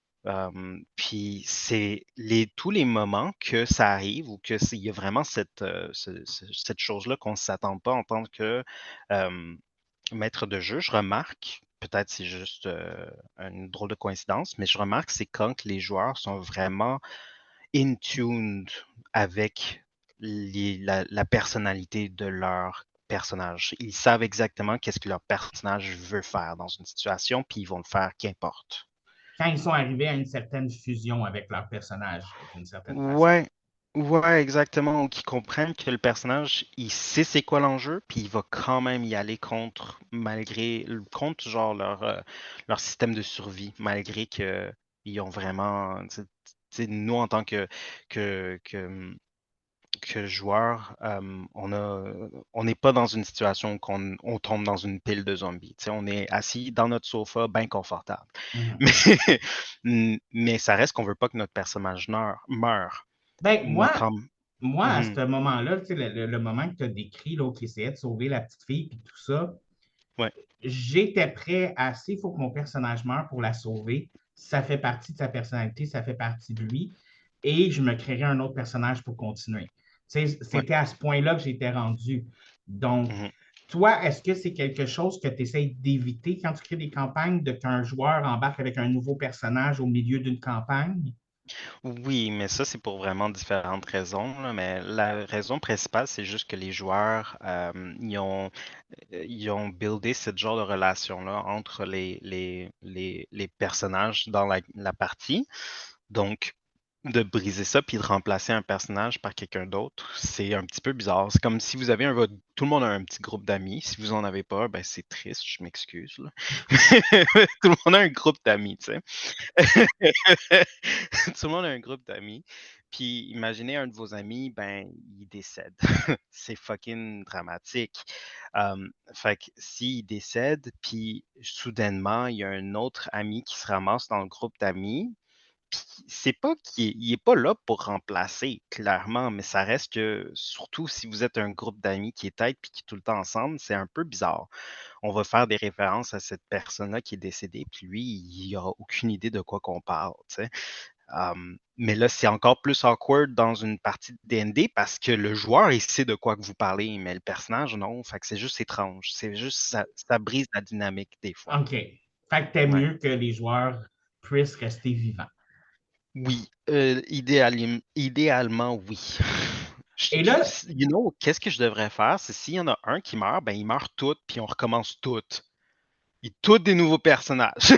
Puis c'est tous les moments que ça arrive ou que il y a vraiment cette chose-là qu'on ne s'attend pas en tant que euh, maître de jeu. Je remarque, peut-être c'est juste une drôle de coïncidence, mais je remarque c'est quand que les joueurs sont vraiment in tuned avec la personnalité de leur personnage. Ils savent exactement qu'est-ce que leur personnage veut faire dans une situation, puis ils vont le faire qu'importe. Quand ils sont arrivés à une certaine fusion avec leur personnage, d'une certaine façon. Ouais, ouais, exactement. Ou qu'ils comprennent que le personnage, il sait c'est quoi l'enjeu, puis il va quand même y aller contre, contre genre leur système de survie, malgré que ils ont vraiment, nous en tant que, que, que joueur, on n'est pas dans une situation qu'on on tombe dans une pile de zombies. Tu sais, on est assis dans notre sofa, bien confortable. Mhm. Mais, mais ça reste qu'on veut pas que notre personnage meure. Ben, Mais comme. moi, à Mhm. ce moment-là, tu sais, le moment que tu as décrit, là, qui essayait de sauver la petite fille et tout ça, Ouais. j'étais prêt à, s'il faut que mon personnage meure pour la sauver, ça fait partie de sa personnalité, ça fait partie de lui, et je me créerais un autre personnage pour continuer. Tu sais, Ouais. c'était à ce point-là que j'étais rendu. Donc, Mhm. toi, est-ce que c'est quelque chose que tu essaies d'éviter quand tu crées des campagnes, de qu'un joueur embarque avec un nouveau personnage au milieu d'une campagne? Oui, mais ça, c'est pour vraiment différentes raisons, là. Mais la raison principale, c'est juste que les joueurs, ils ont buildé ce genre de relation-là entre les personnages dans la partie. Donc, de briser ça puis de remplacer un personnage par quelqu'un d'autre, c'est un petit peu bizarre. C'est comme si vous avez tout le monde a un petit groupe d'amis. Si vous en avez pas, ben c'est triste, je m'excuse, là. Tout le monde a un groupe d'amis, tu sais. Tout le monde a un groupe d'amis. Puis imaginez un de vos amis, ben, il décède. C'est fucking dramatique. Fait que s'il décède, puis soudainement, il y a un autre ami qui se ramasse dans le groupe d'amis, c'est pas qu'il est pas là pour remplacer, clairement, mais ça reste que, surtout si vous êtes un groupe d'amis qui est tête puis qui est tout le temps ensemble, c'est un peu bizarre. On va faire des références à cette personne-là qui est décédée, puis lui, il aura aucune idée de quoi qu'on parle, tu sais. Mais là, c'est encore plus awkward dans une partie de D&D parce que le joueur, il sait de quoi que vous parlez, mais le personnage, non. Fait que c'est juste étrange. C'est juste, ça brise la dynamique des fois. OK. Fait que t'aimes Ouais. mieux que les joueurs puissent rester vivants. Oui, idéalement, oui. Et là, Qu'est-ce que je devrais faire? C'est s'il y en a un qui meurt, ben ils meurent tous, puis on recommence toutes. Et tous des nouveaux personnages.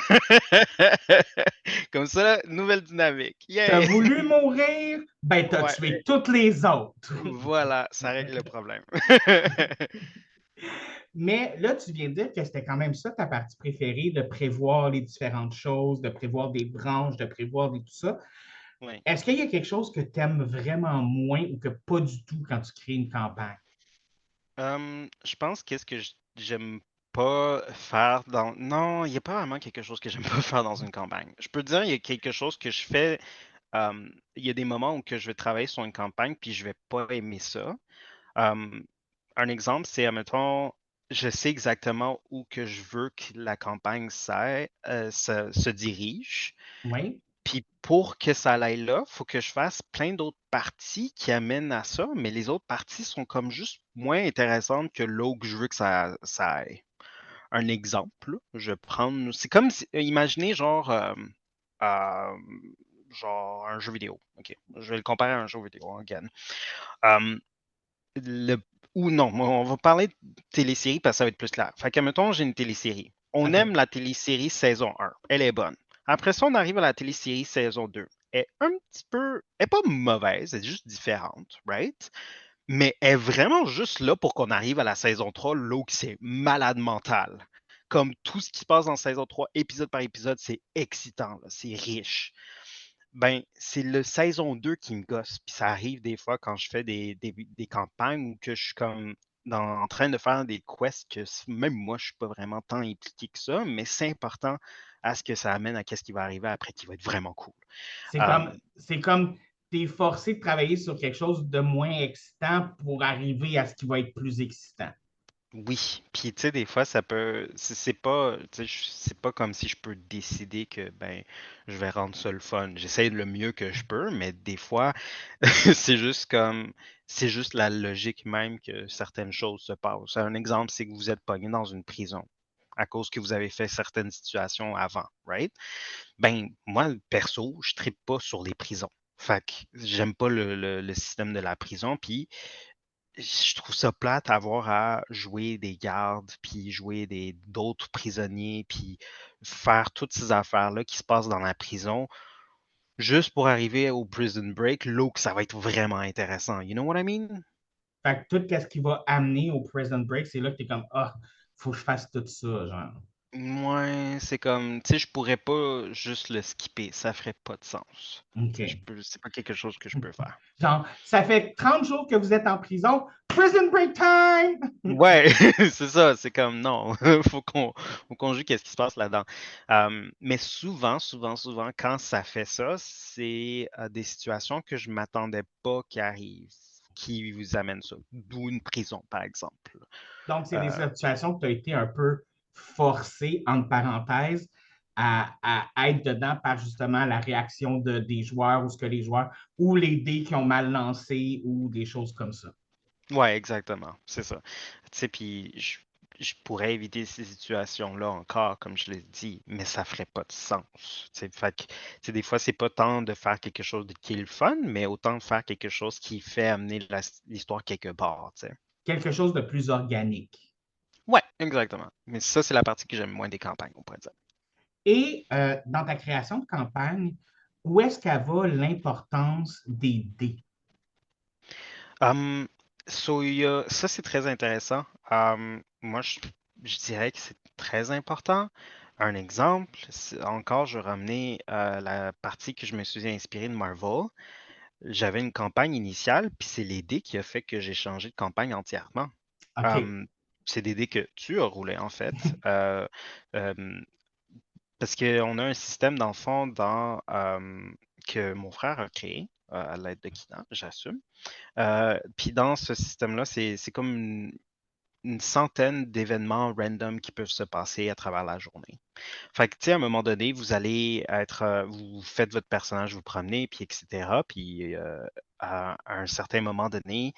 Comme ça, là, nouvelle dynamique. t'as Yay! voulu mourir, ben t'as Ouais, tué toutes les autres. voilà, ça règle le problème. Mais là, tu viens de dire que c'était quand même ça ta partie préférée, de prévoir les différentes choses, de prévoir des branches, de prévoir tout ça. Oui. Est-ce qu'il y a quelque chose que tu aimes vraiment moins ou que pas du tout quand tu crées une campagne? Je pense qu'est-ce que j'aime pas faire dans. Non, il n'y a pas vraiment quelque chose que j'aime pas faire dans une campagne. Je peux te dire, il y a quelque chose que je fais. Il y a des moments où que je vais travailler sur une campagne puis je vais pas aimer ça. Um, un exemple, c'est, admettons, je sais exactement où que je veux que la campagne se dirige. Oui? Puis pour que ça aille là, il faut que je fasse plein d'autres parties qui amènent à ça, mais les autres parties sont comme juste moins intéressantes que là où je veux que ça aille. Un exemple, là, je vais prendre. C'est comme si, imaginez euh, genre un jeu vidéo. OK. Je vais le comparer à un jeu vidéo, again. Euh, le, ou non, on va parler de télésérie parce que ça va être plus clair. Fait que, mettons, j'ai une télésérie. On OK. aime la télésérie saison 1. Elle est bonne. Après ça, on arrive à la télésérie saison 2. Elle est un petit peu. Elle n'est pas mauvaise, elle est juste différente, right? Mais elle est vraiment juste là pour qu'on arrive à la saison 3, là où c'est malade mental. Comme tout ce qui se passe dans saison 3, épisode par épisode, c'est excitant, là, c'est riche. Ben, c'est le saison 2 qui me gosse. Puis ça arrive des fois quand je fais des campagnes ou que je suis comme en train de faire des quests que même moi, je suis pas vraiment tant impliqué que ça, mais c'est important à ce que ça amène à ce qui va arriver après qui va être vraiment cool. Euh, C'est comme tu es forcé de travailler sur quelque chose de moins excitant pour arriver à ce qui va être plus excitant. oui, puis tu sais, des fois, ça peut, c'est pas, tu sais, c'est pas comme si je peux décider que, ben, je vais rendre ça le fun. J'essaie le mieux que je peux, mais des fois, c'est juste comme, c'est juste la logique même que certaines choses se passent. Un exemple, c'est que vous êtes pogné dans une prison à cause que vous avez fait certaines situations avant, right? Ben, moi, perso, je trippe pas sur les prisons. Fait que j'aime pas le système de la prison, puis je trouve ça plate avoir à jouer des gardes, puis jouer d'autres prisonniers, puis faire toutes ces affaires-là qui se passent dans la prison, juste pour arriver au Prison Break, là où que ça va être vraiment intéressant. You know what I mean? Fait que tout ce qui va amener au Prison Break, c'est là que tu es comme ah, faut que je fasse tout ça, genre. Ouais, c'est comme, tu sais, je pourrais pas juste le skipper, ça ferait pas de sens. Tu sais, OK. c'est pas quelque chose que je peux faire. Genre, ça fait 30 jours que vous êtes en prison. Prison Break time! Ouais, c'est ça, c'est comme non, faut qu'on joue qu'est-ce qui se passe là-dedans. Mais souvent, quand ça fait ça, c'est des situations que je m'attendais pas qui arrivent, qui vous amènent ça. D'où une prison, par exemple. Donc, c'est des Euh, situations que tu as été un peu forcé, entre parenthèses, à être dedans par justement la réaction des joueurs ou ce que les joueurs, ou les dés qui ont mal lancé ou des choses comme ça. ouais, exactement, c'est ça. Tu sais, puis je pourrais éviter ces situations-là encore, comme je l'ai dit, mais ça ferait pas de sens. Tu sais, fait que, tu sais, des fois, c'est pas tant de faire quelque chose qui est le fun, mais autant de faire quelque chose qui fait amener l'histoire quelque part, tu sais. Quelque chose de plus organique. Ouais, exactement. Mais ça, c'est la partie que j'aime moins des campagnes, on pourrait dire. Et dans ta création de campagne, où est-ce qu'elle va l'importance des dés? Hum, ça, c'est très intéressant. Moi, je dirais que c'est très important. Un exemple, encore, je vais ramener la partie que je me suis inspiré de Marvel. J'avais une campagne initiale, puis c'est les dés qui a fait que j'ai changé de campagne entièrement. OK. Hum, c'est des dés que tu as roulés, en fait. Euh, parce qu'on a un système, dans le fond, que mon frère a créé à l'aide de Kina, j'assume. Puis dans ce système-là, c'est comme une centaine d'événements random qui peuvent se passer à travers la journée. Fait que, tu sais, à un moment donné, vous allez être, vous faites votre personnage, vous promenez, puis etc. Puis à un certain moment donné,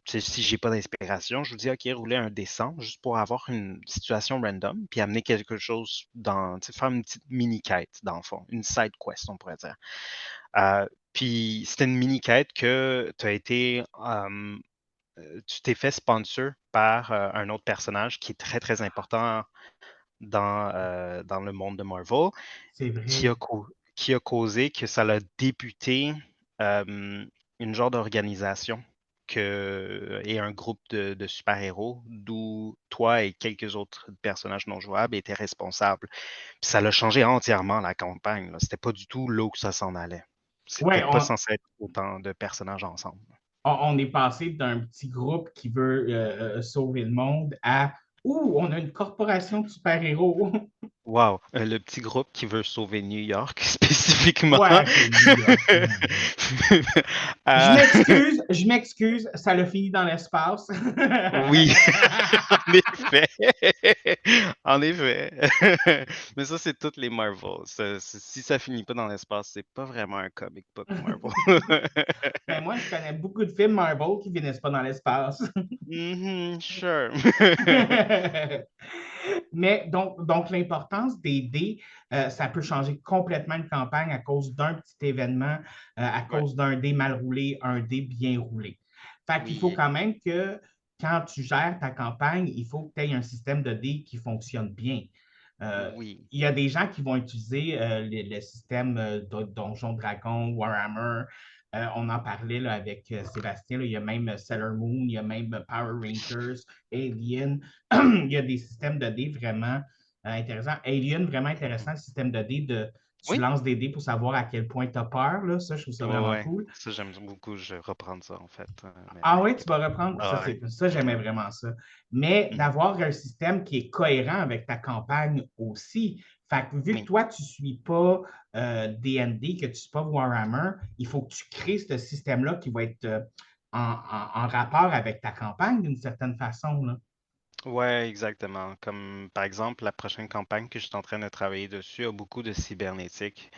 tu sais, si j'ai pas d'inspiration, je vous dis, OK, roulez un dessin juste pour avoir une situation random, puis amener quelque chose dans, tu sais, faire une petite mini-quête, dans le fond, une side quest, on pourrait dire. Puis c'était une mini-quête que tu as été, tu t'es fait sponsor par un autre personnage qui est très, très important dans le monde de Marvel, C'est qui a, vrai. qui a causé que ça a débuté une genre d'organisation et un groupe de super-héros, d'où toi et quelques autres personnages non jouables étaient responsables. Puis ça a changé entièrement la campagne, là. C'était pas du tout là où ça s'en allait. Ouais, C'était pas censé être autant de personnages ensemble. on est passé d'un petit groupe qui veut sauver le monde à ouh, on a une corporation de super-héros. Wow, le petit groupe qui veut sauver New York spécifiquement. Ouais, ok, New York. Euh, Je m'excuse, ça l'a fini dans l'espace. oui, en effet. En effet. Mais ça, c'est toutes les Marvel. Si ça finit pas dans l'espace, c'est pas vraiment un comic book Marvel. Ben moi, je connais beaucoup de films Marvel qui finissent pas dans l'espace. Mhm, sure. Mais donc l'importance des dés, ça peut changer complètement une campagne à cause d'un petit événement, à Ouais, cause d'un dé mal roulé, un dé bien roulé. Fait qu'il faut oui, quand même que quand tu gères ta campagne, il faut que tu aies un système de dés qui fonctionne bien. Euh, oui. il y a des gens qui vont utiliser le système de Donjon Dragon, Warhammer. On en parlait là, avec Sébastien. Là, il y a même Sailor Moon, il y a même Power Rangers, Alien. Il y a des systèmes de dés vraiment intéressants. Alien, vraiment intéressant, Mhm. le système de dés de tu Oui, lances des dés pour savoir à quel point tu as peur. Là. Ça, je trouve ça ouais, vraiment ouais. cool. Ça, j'aime beaucoup. Je vais reprendre ça, en fait. Mais Ah ouais. oui, tu vas reprendre. Ah ouais. Ça, j'aimais vraiment ça. Mais Mhm. d'avoir un système qui est cohérent avec ta campagne aussi. Fait que vu que Oui. toi, tu ne suis pas D&D, que tu ne suis pas Warhammer, il faut que tu crées ce système-là qui va être en rapport avec ta campagne d'une certaine façon. Là. Ouais, exactement. Comme par exemple, la prochaine campagne que je suis en train de travailler dessus a beaucoup de cybernétique.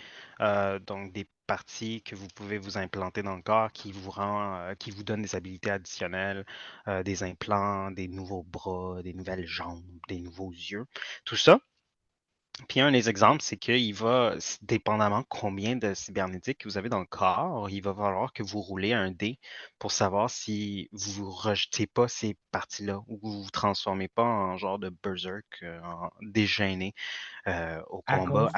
Donc des parties que vous pouvez vous implanter dans le corps qui vous donnent des habilités additionnelles, des implants, des nouveaux bras, des nouvelles jambes, des nouveaux yeux. Tout ça. Puis un des exemples, c'est qu'il va, dépendamment combien de cybernétique que vous avez dans le corps, il va falloir que vous roulez un dé pour savoir si vous rejetez pas ces parties-là ou vous vous transformez pas en genre de berserk, en dégêné au À combat.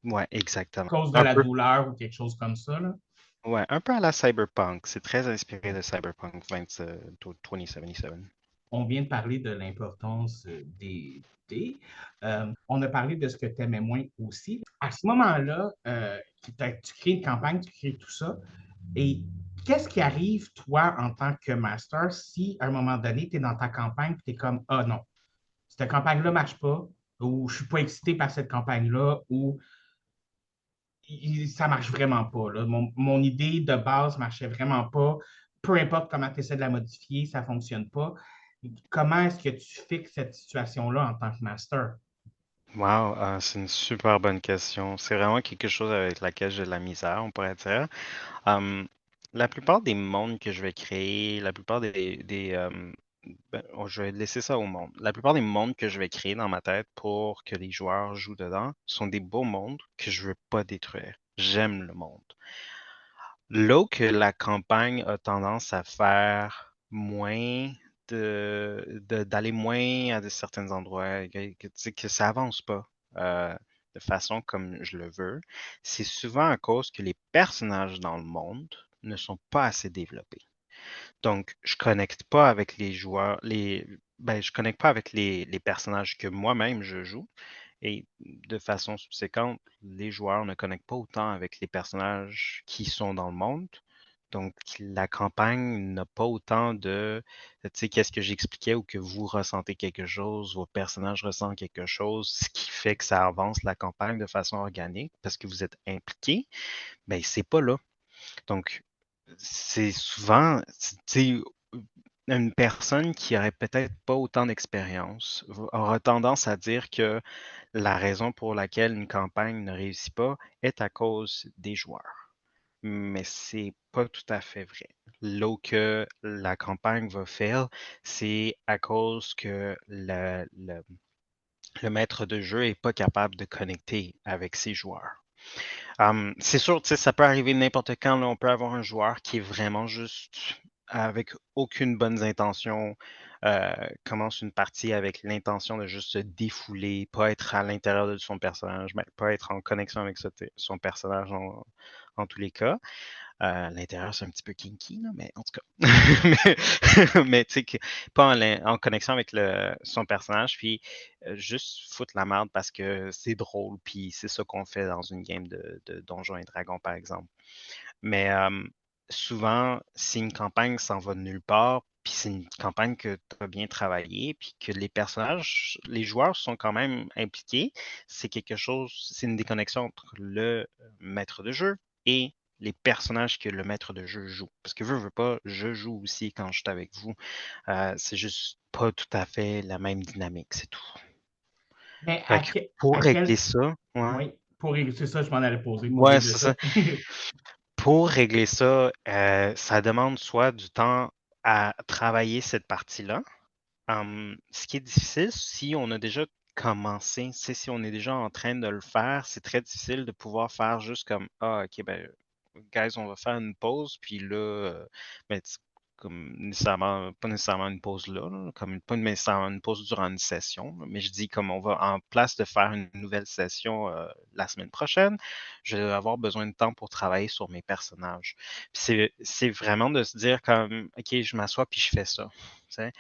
Ouais, exactement. cause de Un la peu, douleur ou quelque chose comme ça. Là. ouais, un peu à la Cyberpunk. C'est très inspiré de Cyberpunk 2077. On vient de parler de l'importance des dés. On a parlé de ce que tu aimais moins aussi. À ce moment-là, tu crées une campagne, tu crées tout ça. Et qu'est-ce qui arrive, toi, en tant que master, si à un moment donné, tu es dans ta campagne et tu es comme ah non, cette campagne-là ne marche pas, ou je ne suis pas excité par cette campagne-là, ou ça ne marche vraiment pas. Là. Mon idée de base ne marchait vraiment pas. Peu importe comment tu essaies de la modifier, ça ne fonctionne pas. Comment est-ce que tu fixes cette situation-là en tant que master? Wow, c'est une super bonne question. C'est vraiment quelque chose avec laquelle j'ai de la misère, on pourrait dire. La plupart des mondes que je vais créer, la plupart je vais laisser ça au monde. La plupart des mondes que je vais créer dans ma tête pour que les joueurs jouent dedans sont des beaux mondes que je veux pas détruire. J'aime le monde. Là où que la campagne a tendance à faire moins d'aller moins à certains endroits, tu sais, que ça avance pas euh, de façon comme je le veux, c'est souvent à cause que les personnages dans le monde ne sont pas assez développés. Donc, je connecte pas avec les joueurs, je connecte pas avec les personnages que moi-même je joue. Et de façon subséquente, les joueurs ne connectent pas autant avec les personnages qui sont dans le monde. Donc, la campagne n'a pas autant de, tu sais, qu'est-ce que j'expliquais ou que vous ressentez quelque chose, votre personnage ressent quelque chose, ce qui fait que ça avance la campagne de façon organique parce que vous êtes impliqué, ben c'est pas là. Donc, c'est souvent, tu sais, une personne qui aurait peut-être pas autant d'expérience aura tendance à dire que la raison pour laquelle une campagne ne réussit pas est à cause des joueurs. Mais c'est pas tout à fait vrai. Là où que la campagne va fail, c'est à cause que le maître de jeu est pas capable de connecter avec ses joueurs. C'est sûr, tu sais, ça peut arriver n'importe quand. Là, on peut avoir un joueur qui est vraiment juste avec aucune bonne intention, commence une partie avec l'intention de juste se défouler, pas être à l'intérieur de son personnage, mais pas être en connexion avec son personnage en tous les cas. L'intérieur, c'est un petit peu kinky, là, mais en tout cas. mais tu sais, pas en connexion avec son personnage, puis juste foutre la merde parce que c'est drôle, puis c'est ça qu'on fait dans une game de Donjons et Dragons, par exemple. Mais souvent, si une campagne s'en va de nulle part, puis c'est une campagne que tu as bien travaillé, puis que les personnages, les joueurs sont quand même impliqués, c'est quelque chose, c'est une déconnexion entre le maître de jeu et les personnages que le maître de jeu joue. Parce que veux pas, je joue aussi quand je suis avec vous. C'est juste pas tout à fait la même dynamique, c'est tout. Mais Fait que pour à régler quel... ça, ouais, Oui, c'est ça, je m'en allais poser pour ouais, régler c'est ça. ça. Pour régler ça, ça demande soit du temps à travailler cette partie-là. Ce qui est difficile, si on a déjà commencé, si on est déjà en train de le faire, c'est très difficile de pouvoir faire juste comme ah, ok, ben, guys, on va faire une pause, puis là, ben, comme nécessairement, pas nécessairement une pause là, comme pas nécessairement une pause durant une session, là, mais je dis comme on va en place de faire une nouvelle session la semaine prochaine, je vais avoir besoin de temps pour travailler sur mes personnages. Puis c'est vraiment de se dire comme ok, je m'assois puis je fais ça. Tu sais.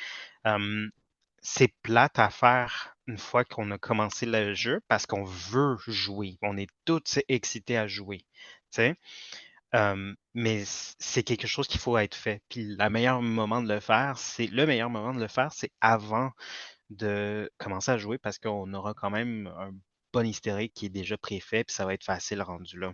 C'est plate à faire une fois qu'on a commencé le jeu parce qu'on veut jouer. On est tous excités à jouer. Tu sais. Mais c'est quelque chose qu'il faut être fait. Puis le meilleur moment de le faire, c'est avant de commencer à jouer parce qu'on aura quand même un bon historique qui est déjà préfait, puis ça va être facile rendu là.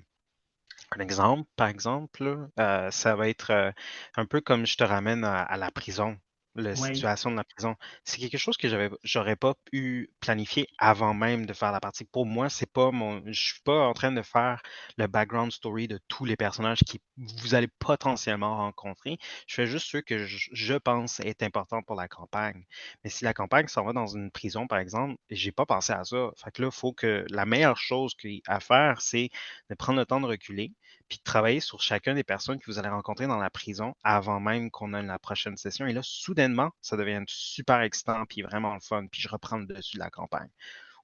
Un exemple, par exemple, là, ça va être un peu comme je te ramène à la prison, la Oui. situation de la prison. C'est quelque chose que j'aurais pas pu planifier avant même de faire la partie. Pour moi, c'est pas je suis pas en train de faire le background story de tous les personnages qui vous allez potentiellement rencontrer. Je fais juste ceux que je pense est important pour la campagne. Mais si la campagne s'en va dans une prison, par exemple, j'ai pas pensé à ça. Fait que là, il faut que la meilleure chose à faire, c'est de prendre le temps de reculer, puis de travailler sur chacun des personnes que vous allez rencontrer dans la prison avant même qu'on ait la prochaine session. Et là, soudainement, ça devient super excitant, puis vraiment le fun, puis je reprends le dessus de la campagne.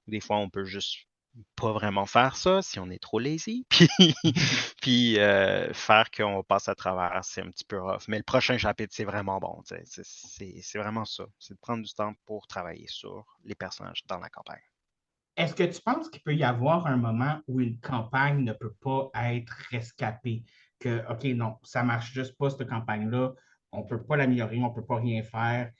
Ou des fois, on peut juste pas vraiment faire ça si on est trop lazy, puis faire qu'on passe à travers, c'est un petit peu rough. Mais le prochain chapitre, c'est vraiment bon. C'est vraiment ça. C'est de prendre du temps pour travailler sur les personnages dans la campagne. Est-ce que tu penses qu'il peut y avoir un moment où une campagne ne peut pas être rescapée? Que, OK, non, ça ne marche juste pas, cette campagne-là. On ne peut pas l'améliorer, on ne peut pas rien faire.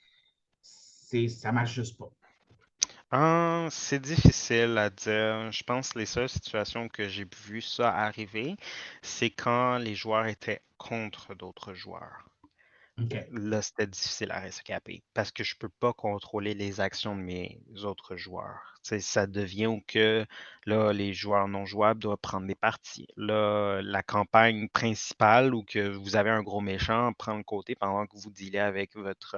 Ça ne marche juste pas. C'est difficile à dire. Je pense que les seules situations que j'ai vu ça arriver, c'est quand les joueurs étaient contre d'autres joueurs. OK. Là, c'était difficile à rescaper parce que je peux pas contrôler les actions de mes autres joueurs. Tu sais, ça devient où que là, les joueurs non jouables doivent prendre des parties. Là, la campagne principale où que vous avez un gros méchant prend le côté pendant que vous dealez avec votre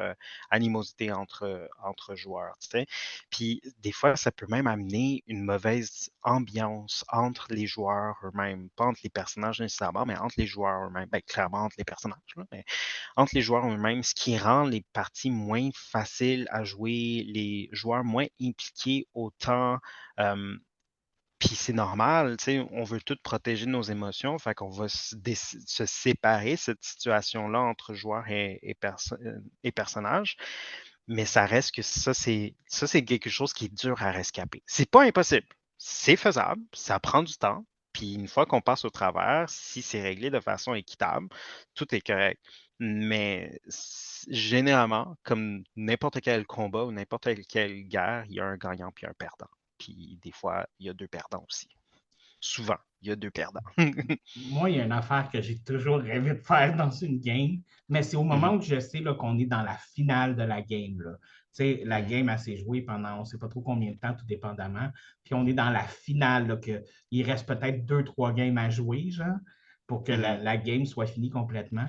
animosité entre joueurs. Tu sais. Puis des fois, ça peut même amener une mauvaise ambiance entre les joueurs eux-mêmes. Pas entre les personnages nécessairement, mais entre les joueurs eux-mêmes. Ben, clairement entre les personnages, là, mais entre les joueurs eux-mêmes, ce qui rend les parties moins faciles à jouer, les joueurs moins impliqués autant. euh, Puis c'est normal, tu sais, on veut tous protéger nos émotions, fait qu'on va se séparer cette situation-là entre joueurs et personnages, mais ça reste que ça c'est quelque chose qui est dur à rescaper. C'est pas impossible, c'est faisable, ça prend du temps, Puis une fois qu'on passe au travers, si c'est réglé de façon équitable, tout est correct. Mais généralement, comme n'importe quel combat ou n'importe quelle guerre, il y a un gagnant puis un perdant. Puis des fois, il y a deux perdants aussi. Souvent, il y a deux perdants. Moi, il y a une affaire que j'ai toujours rêvé de faire dans une game, mais c'est au moment Mhm, où je sais là, qu'on est dans la finale de la game. Là. Tu sais, la mhm, game, elle s'est jouée pendant on ne sait pas trop combien de temps, tout dépendamment. Puis on est dans la finale, là, que, il reste peut-être deux, trois games à jouer, genre, pour que mhm, la game soit finie complètement.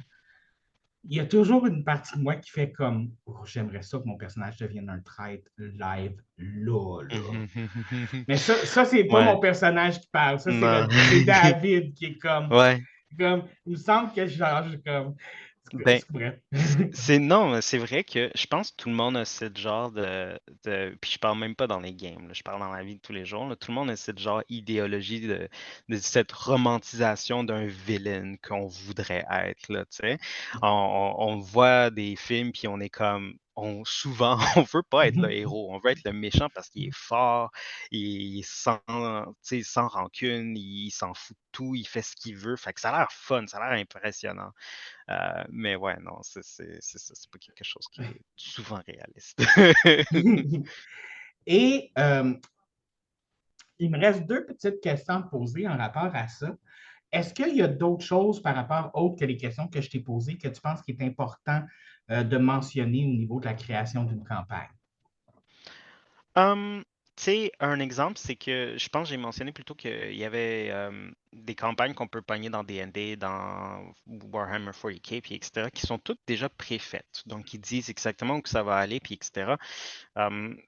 Il y a toujours une partie de moi qui fait comme oh, j'aimerais ça que mon personnage devienne un traître live là, là. mhm. Mais ça c'est pas Ouais, mon personnage qui parle. Ça, non. c'est David qui est Ouais, il me semble que je suis comme. ben, Bref. c'est non, mais c'est vrai que je pense que tout le monde a ce genre puis je parle même pas dans les games, là, je parle dans la vie de tous les jours, là, tout le monde a cette genre idéologie de cette romantisation d'un villain qu'on voudrait être, là, tu sais. On voit des films puis on est comme, souvent, on veut pas être le héros, on veut être le méchant parce qu'il est fort, il est sans, tu sais, sans rancune, il s'en fout de tout, il fait ce qu'il veut, fait que ça a l'air fun, ça a l'air impressionnant. Mais ouais, non, c'est ça, c'est pas quelque chose qui est souvent réaliste. Et il me reste deux petites questions à poser en rapport à ça. Est-ce qu'il y a d'autres choses par rapport autres que les questions que je t'ai posées que tu penses qu'il est important de mentionner au niveau de la création d'une campagne? Hum, Tu sais, un exemple, c'est que je pense que j'ai mentionné plutôt qu'il y avait des campagnes qu'on peut pogner dans D&D, dans Warhammer 40K, puis etc., qui sont toutes déjà préfaites. Donc, ils disent exactement où que ça va aller, puis etc.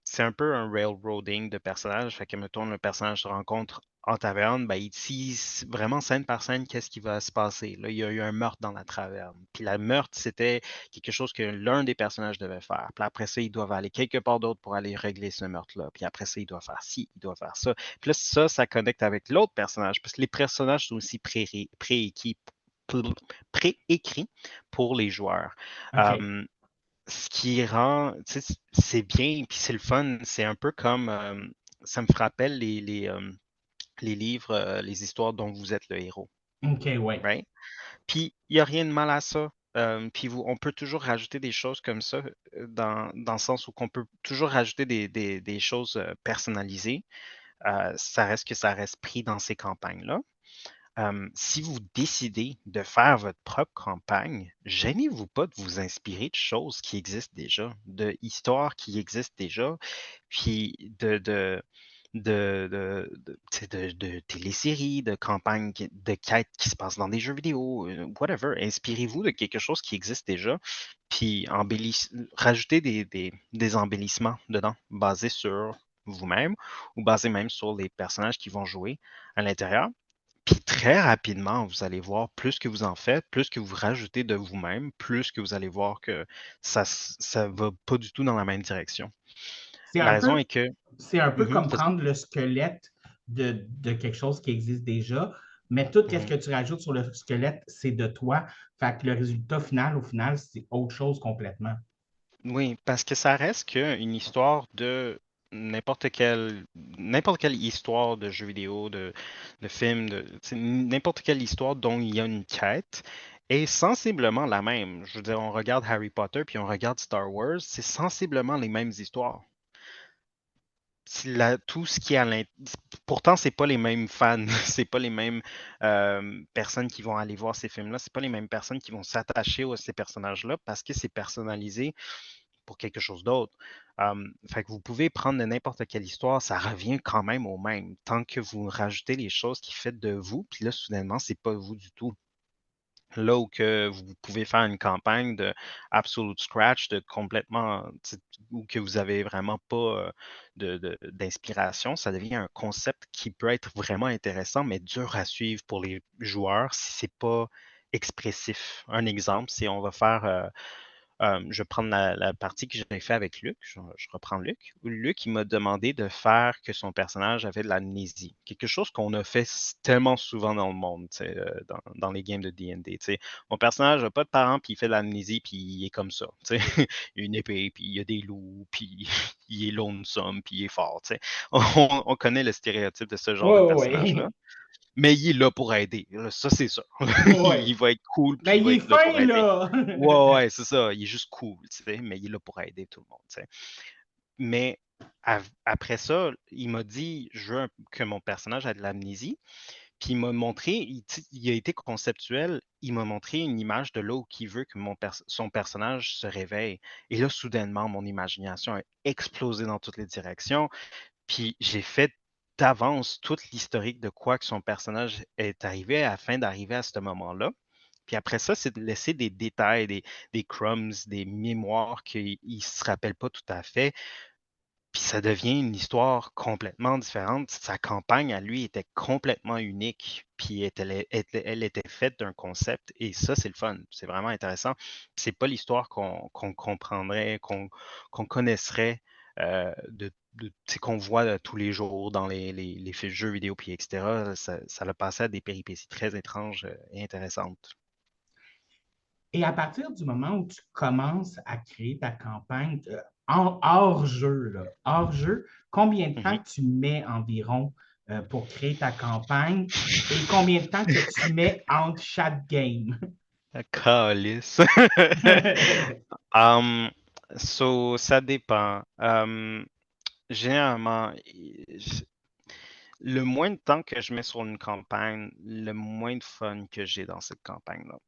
C'est un peu un railroading de personnages. Fait que, mettons, le personnage se rencontre en taverne, ben, il dit vraiment scène par scène qu'est-ce qui va se passer. Là, il y a eu un meurtre dans la taverne. Puis la meurtre, c'était quelque chose que l'un des personnages devait faire. Puis après ça, ils doivent aller quelque part d'autre pour aller régler ce meurtre-là. Puis après ça, ils doivent faire ci, ils doivent faire ça. Puis là, ça connecte avec l'autre personnage, parce que les personnages sont aussi préécrits pour les joueurs. OK. Euh, Ce qui rend, tu sais, c'est bien, puis c'est le fun. C'est un peu comme, ça me rappelle les livres, les histoires dont vous êtes le héros, OK, ouais. right? Puis il n'y a rien de mal à ça. Puis on peut toujours rajouter des choses comme ça, dans le sens où on peut toujours rajouter des choses personnalisées. Ça reste que ça reste pris dans ces campagnes-là. Si vous décidez de faire votre propre campagne, gênez-vous pas de vous inspirer de choses qui existent déjà, de histoires qui existent déjà, puis tu sais, de téléséries, de campagnes, de quêtes qui se passent dans des jeux vidéo, whatever. Inspirez-vous de quelque chose qui existe déjà, puis rajoutez des embellissements dedans, basés sur vous-même ou basés même sur les personnages qui vont jouer à l'intérieur. Puis très rapidement, vous allez voir, plus que vous en faites, plus que vous rajoutez de vous-même, plus que vous allez voir que ça va pas du tout dans la même direction. C'est La un raison peu, est que c'est un peu Mhm, comme vas-y. prendre le squelette de quelque chose qui existe déjà, mais tout ce Mhm. que tu rajoutes sur le squelette, c'est de toi. Fait que le résultat final, au final, c'est autre chose complètement. Oui, parce que ça reste qu'une histoire de n'importe quelle histoire de jeu vidéo, de film, tu sais, n'importe quelle histoire dont il y a une quête est sensiblement la même. Je veux dire, on regarde Harry Potter puis on regarde Star Wars, c'est sensiblement les mêmes histoires. Tout ce qui est pourtant, c'est pas les mêmes fans, c'est pas les mêmes personnes qui vont aller voir ces films-là, c'est pas les mêmes personnes qui vont s'attacher à ces personnages-là parce que c'est personnalisé pour quelque chose d'autre. Fait que vous pouvez prendre de n'importe quelle histoire, ça revient quand même au même, tant que vous rajoutez les choses qui font de vous, puis là, soudainement, c'est pas vous du tout. Là où que vous pouvez faire une campagne de absolute scratch, de complètement, où que vous avez vraiment pas d'inspiration, ça devient un concept qui peut être vraiment intéressant, mais dur à suivre pour les joueurs si c'est pas expressif. Un exemple, c'est on va faire je vais prendre la partie que j'ai fait avec Luc. Je reprends Luc. Luc, il m'a demandé de faire que son personnage avait de l'amnésie. Quelque chose qu'on a fait tellement souvent dans le monde, tu sais, dans les games de D&D. Tu sais. Mon personnage n'a pas de parents, puis il fait de l'amnésie, puis il est comme ça. Tu sais. Il a une épée, puis il y a des loups, puis il est lonesome, puis il est fort. Tu sais. On connaît le stéréotype de ce genre Oui, de oui, personnage-là. oui. Mais il est là pour aider. Là, ça, c'est ça. Ouais. Il va être cool, puis Mais il il va est être là pour fin, aider. là! Ouais, ouais, c'est ça. Il est juste cool, tu sais, mais il est là pour aider tout le monde, tu sais. Mais après ça, il m'a dit, je veux que mon personnage ait de l'amnésie. Puis il m'a montré, il a été conceptuel, il m'a montré une image de là où il veut que son personnage se réveille. Et là, soudainement, mon imagination a explosé dans toutes les directions. Puis j'ai fait d'avance toute l'historique de quoi que son personnage est arrivé afin d'arriver à ce moment-là. Puis après ça, c'est de laisser des détails, des crumbs, des mémoires qu'il ne se rappelle pas tout à fait. Puis ça devient une histoire complètement différente. Sa campagne à lui était complètement unique, puis elle était faite d'un concept, et ça, c'est le fun. C'est vraiment intéressant. C'est pas l'histoire qu'on comprendrait, qu'on connaisserait, tu sais, qu'on voit tous les jours dans les jeux vidéo, puis etc. Ça a passé à des péripéties très étranges et intéressantes. Et à partir du moment où tu commences à créer ta campagne hors jeu, là, hors jeu, combien de temps Mhm. que tu mets environ pour créer ta campagne et combien de temps que tu mets entre chaque game? Calice. Um, ça dépend. Généralement, le moins de temps que je mets sur une campagne, le moins de fun que j'ai dans cette campagne-là.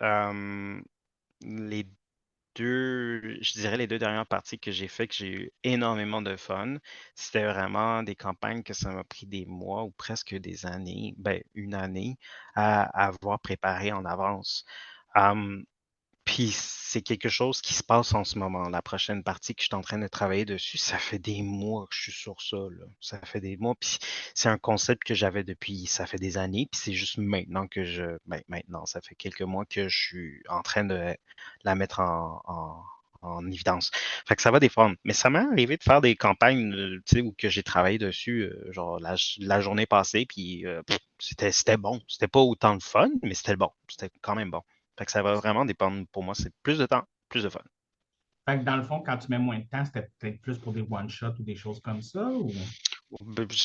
Euh, les je dirais les deux dernières parties que j'ai fait, que j'ai eu énormément de fun, c'était vraiment des campagnes que ça m'a pris des mois ou presque des années, ben une année, à avoir préparé en avance. Puis c'est quelque chose qui se passe en ce moment. La prochaine partie que je suis en train de travailler dessus, ça fait des mois que je suis sur ça, là. Ça fait des mois. Puis c'est un concept que j'avais depuis, ça fait des années. Puis c'est juste maintenant ben, maintenant, ça fait quelques mois que je suis en train de la mettre en évidence. Fait que ça va dépendre. Mais ça m'est arrivé de faire des campagnes, tu sais, où que j'ai travaillé dessus, genre la journée passée. Puis c'était bon. C'était pas autant de fun, mais c'était bon. C'était quand même bon. Fait que ça va vraiment dépendre. Pour moi, c'est plus de temps, plus de fun. Fait que dans le fond, quand tu mets moins de temps, c'était peut-être plus pour des one-shots ou des choses comme ça, ou?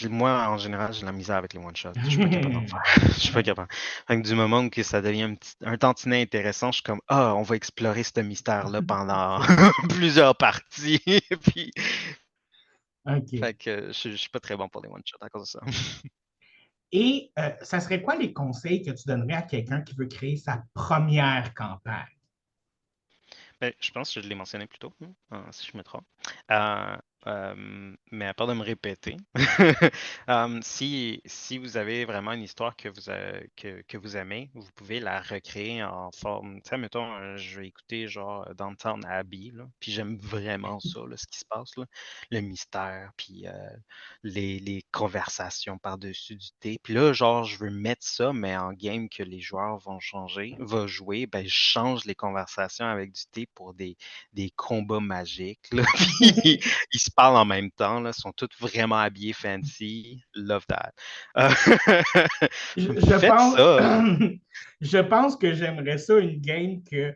Moi, en général, j'ai la misère avec les one-shots. Je suis pas capable d'en faire. Je suis pas capable. Fait que du moment que ça devient un tantinet intéressant, je suis comme, ah, on va explorer ce mystère-là pendant plusieurs parties. Puis, OK. fait que je suis pas très bon pour les one-shots à cause de ça. Et ça serait quoi les conseils que tu donnerais à quelqu'un qui veut créer sa première campagne? Ben, je pense que je l'ai mentionné plus tôt, si je me trompe. Euh, mais à part de me répéter, si vous avez vraiment une histoire que vous aimez, vous pouvez la recréer en forme. Tu sais, mettons, je vais écouter genre Downton Abbey, là, puis j'aime vraiment ça, là, ce qui se passe, là, le mystère, puis les conversations par-dessus du thé. Puis là, genre, je veux mettre ça, mais en game que les joueurs vont jouer, ben, je change les conversations avec du thé pour des combats magiques, là. Puis ils se parlent en même temps, là, sont tous vraiment habillés fancy. Love that. Euh, Je Faites pense, ça. je pense que j'aimerais ça, une game que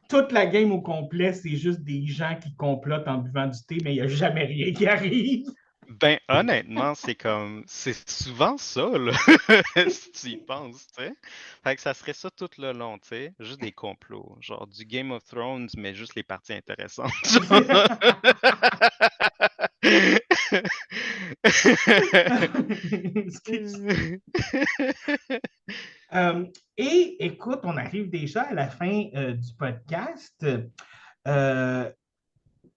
toute la game au complet, c'est juste des gens qui complotent en buvant du thé, mais il n'y a jamais rien qui arrive. Ben, honnêtement, c'est souvent ça, là, si tu y penses, tu sais. Fait que ça serait ça tout le long, tu sais. Juste des complots. Genre du Game of Thrones, mais juste les parties intéressantes. Excuse. Et écoute, on arrive déjà à la fin du podcast. Euh,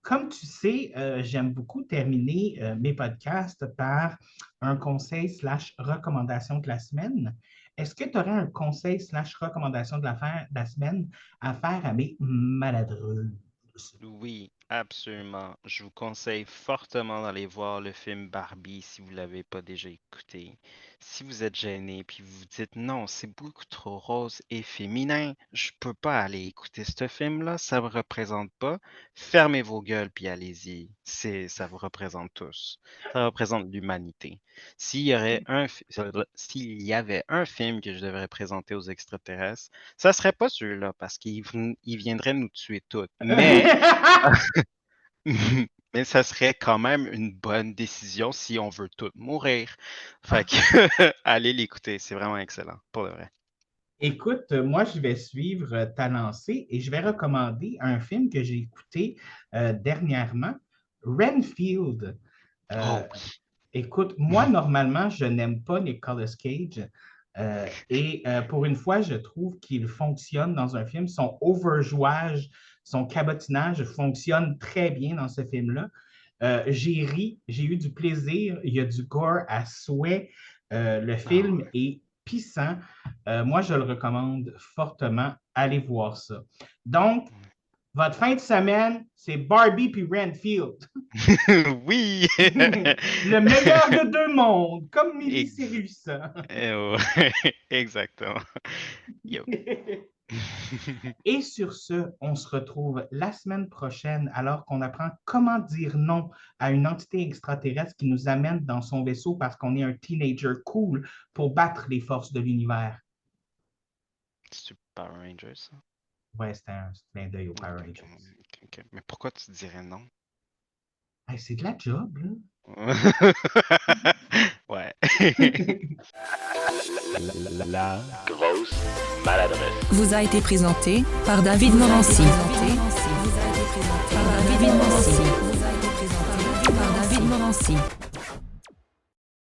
Comme tu sais, j'aime beaucoup terminer mes podcasts par un conseil slash recommandation de la semaine. Est-ce que tu aurais un conseil slash recommandation de la semaine à faire à mes maladreux? Oui, absolument. Je vous conseille fortement d'aller voir le film Barbie si vous ne l'avez pas déjà écouté. Si vous êtes gêné puis vous vous dites non, c'est beaucoup trop rose et féminin, je peux pas aller écouter ce film-là, ça me représente pas. Fermez vos gueules puis allez-y. Ça vous représente tous. Ça représente l'humanité. S'il y avait un film que je devrais présenter aux extraterrestres, ça serait pas celui-là parce qu'il viendrait nous tuer toutes. Mais Mais ça serait quand même une bonne décision si on veut tous mourir. Fait que allez l'écouter, c'est vraiment excellent, pour de vrai. Écoute, moi, je vais suivre ta lancée et je vais recommander un film que j'ai écouté dernièrement, Renfield. Euh, Oh oui. Écoute, moi, normalement, je n'aime pas Nicolas Cage. Pour une fois, je trouve qu'il fonctionne dans un film. Son overjouage, son cabotinage fonctionne très bien dans ce film-là. J'ai ri, j'ai eu du plaisir, il y a du gore à souhait. Le Ah, film est puissant. Moi, je le recommande fortement. Allez voir ça. Donc, votre fin de semaine, c'est Barbie puis Renfield. oui! Le meilleur de deux mondes, comme Miley Ex- Cyrus. ouais, exactement. Yo. Et sur ce, on se retrouve la semaine prochaine alors qu'on apprend comment dire non à une entité extraterrestre qui nous amène dans son vaisseau parce qu'on est un teenager cool pour battre les forces de l'univers. C'est Power Rangers, ça? Ouais, c'était un clin d'œil aux Power Ok, ok, Rangers. ok. Mais pourquoi tu dirais non? Hey, c'est de la job, là. Ouais. La grosse maladresse. Vous a été présenté par David Morancy. Par David Morancy.